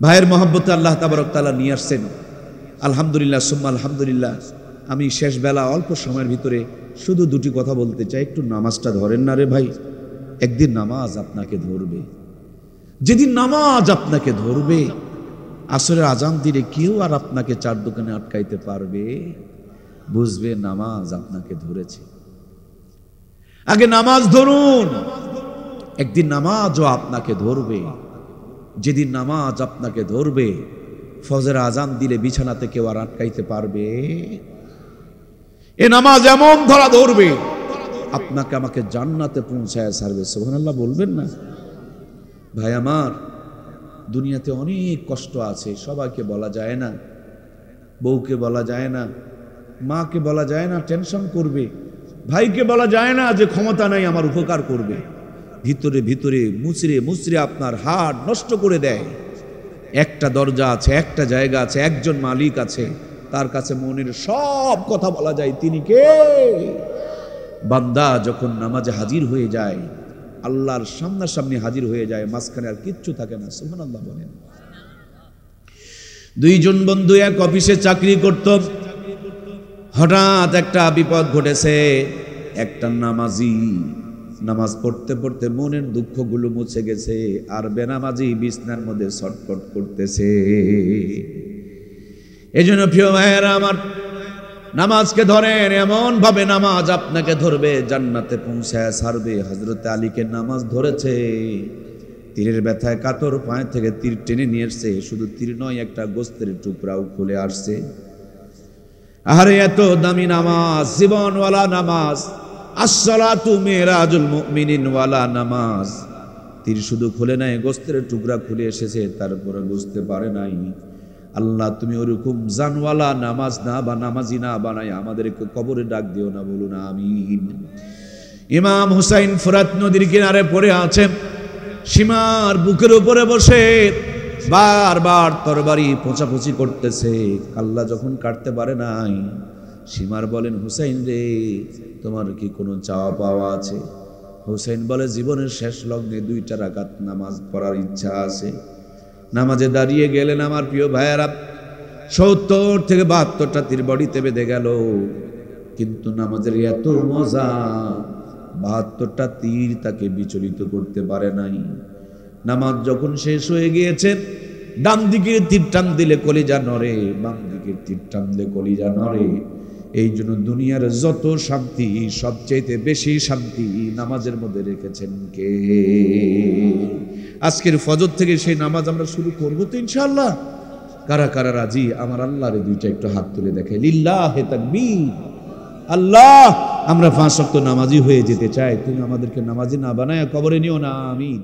ভাইয়ের মহাব্বতে আল্লাহ তাবারক তাআলা নিয়ে আসছেন আলহামদুলিল্লাহ সুম্মা আলহামদুলিল্লাহ। আমি শেষ বেলা অল্প সময়ের ভিতরে শুধু দুটি কথা বলতে চাই। একটু নামাজটা ধরেন না রে ভাই, একদিন নামাজ আপনাকে ধরবে। যেদিন নামাজ আপনাকে ধরবে, আসরের আজান দিলে কেউ আর আপনাকে চার দোকানে আটকাইতে পারবে, বুঝবে নামাজ আপনাকে ধরেছে। আগে নামাজ ধরুন, একদিন নামাজও আপনাকে ধরবে। যেদিন নামাজ আপনাকে ধরবে, ফজরের আজান দিলে বিছানাতে কেউ আর আটকাইতে পারবে? এ নামাজ এমন ধরা ধরবে, আপনাকে আমাকে জান্নাতে পৌঁছায় ছাড়বে। সুবহানাল্লাহ বলবেন না? ভাই আমার, দুনিয়াতে অনেক কষ্ট আছে, সবাইকে বলা যায় না। বউকে বলা যায় না, মাকে বলা যায় না টেনশন করবে, ভাইকে বলা যায় না যে ক্ষমতা নাই আমার উপকার করবে। ভিতরে ভিতরে মুচড়ে মুচড়ে আপনার হাড় নষ্ট করে দেয়। একটা দরজা আছে, একটা জায়গা আছে, একজন মালিক আছে, তার কাছে মনের সব কথা বলা যায়। তিনি কে? বান্দা যখন নামাজে হাজির হয়ে যায়, আল্লাহর সামনাসামনি হাজির হয়ে যায়, মাঝখানে আর কিচ্ছু থাকে না। সুবহানাল্লাহ বলেন। দুইজন বন্ধু এক অফিসে চাকরি করত। হঠাৎ একটা বিপদ ঘটেছে। একটা নামাজি নামাজ পড়তে পড়তে মনের দুঃখগুলো মুছে গেছে, আর বেনামাজি বিছনার মধ্যে ছটফট করতেছে। এজন্য প্রিয় ভাইয়েরা আমার, নামাজকে ধরেন, এমন ভাবে নামাজ আপনাকে ধরবে, জান্নাতে পৌঁছায় ছাড়বে। হযরত আলীকে নামাজ ধরেছে, তীরের ব্যথায় কাতর, পায়ে থেকে তীর টেনে নিয়ে আসছে। শুধু তীর নয়, একটা গোস্তের টুকরাও খুলে আসছে। আরে এত দামি নামাজ, জীবনওয়ালা নামাজ, আসসালাতু মিরাজুল মুমিনিন ওয়ালা নামাজ। তীর শুধু খুলে নাই, গোস্তের টুকরা খুলে এসেছে, তারপরে বুঝতে পারে নাই। আল্লাহ তুমি ওরকম জানওয়ালা নামাজ না বা নামাজি না বানাই আমাদেরকে কবরে ডাক দিও না, বলুন আমিন। ইমাম হুসাইন ফোরাত নদীর কিনারে পড়ে আছে, সীমার বুকের উপরে বসে বারবার তরবারি পোঁচাপুচি করতেছে। কাল্লা যখন কাটতে পারে নাই, সীমার বলেন, হুসাইন রে তোমার কি কোনো চাওয়া পাওয়া আছে? হুসাইন বলে, জীবনের শেষ লগ্নে 2টা রাকাত নামাজ পড়ার ইচ্ছা আছে। নামাজে দাঁড়িয়ে গেলেন আমার প্রিয় ভাইয়েরা, 70 থেকে 72টা তীর বডিতে বেঁধে গেল। কিন্তু নামাজের এত মজা, 72টা তীর তাকে বিচলিত করতে পারে নাই। নামাজ যখন শেষ হয়ে গিয়েছে, ডান দিকের তীর টান দিলে কলিজা নড়ে, বাম দিকের তীর টান দিলে কলিজা নড়ে। এই জন্য দুনিয়ার যত শান্তি, সবচেয়ে বেশি শান্তি নামাজের মধ্যে রেখেছেন কে? আজকের ফজর থেকে সেই নামাজ আমরা শুরু করবো তো ইনশাআল্লাহ। কারা কারা রাজি আমার আল্লাহরে 2টা একটু হাত তুলে দেখে, লিল্লাহে তাকবীর। আল্লাহ, আমরা 5 ওয়াক্ত নামাজি হয়ে যেতে চাই, তুমি আমাদেরকে নামাজি না বানায় কবরে নিও না, আমিন।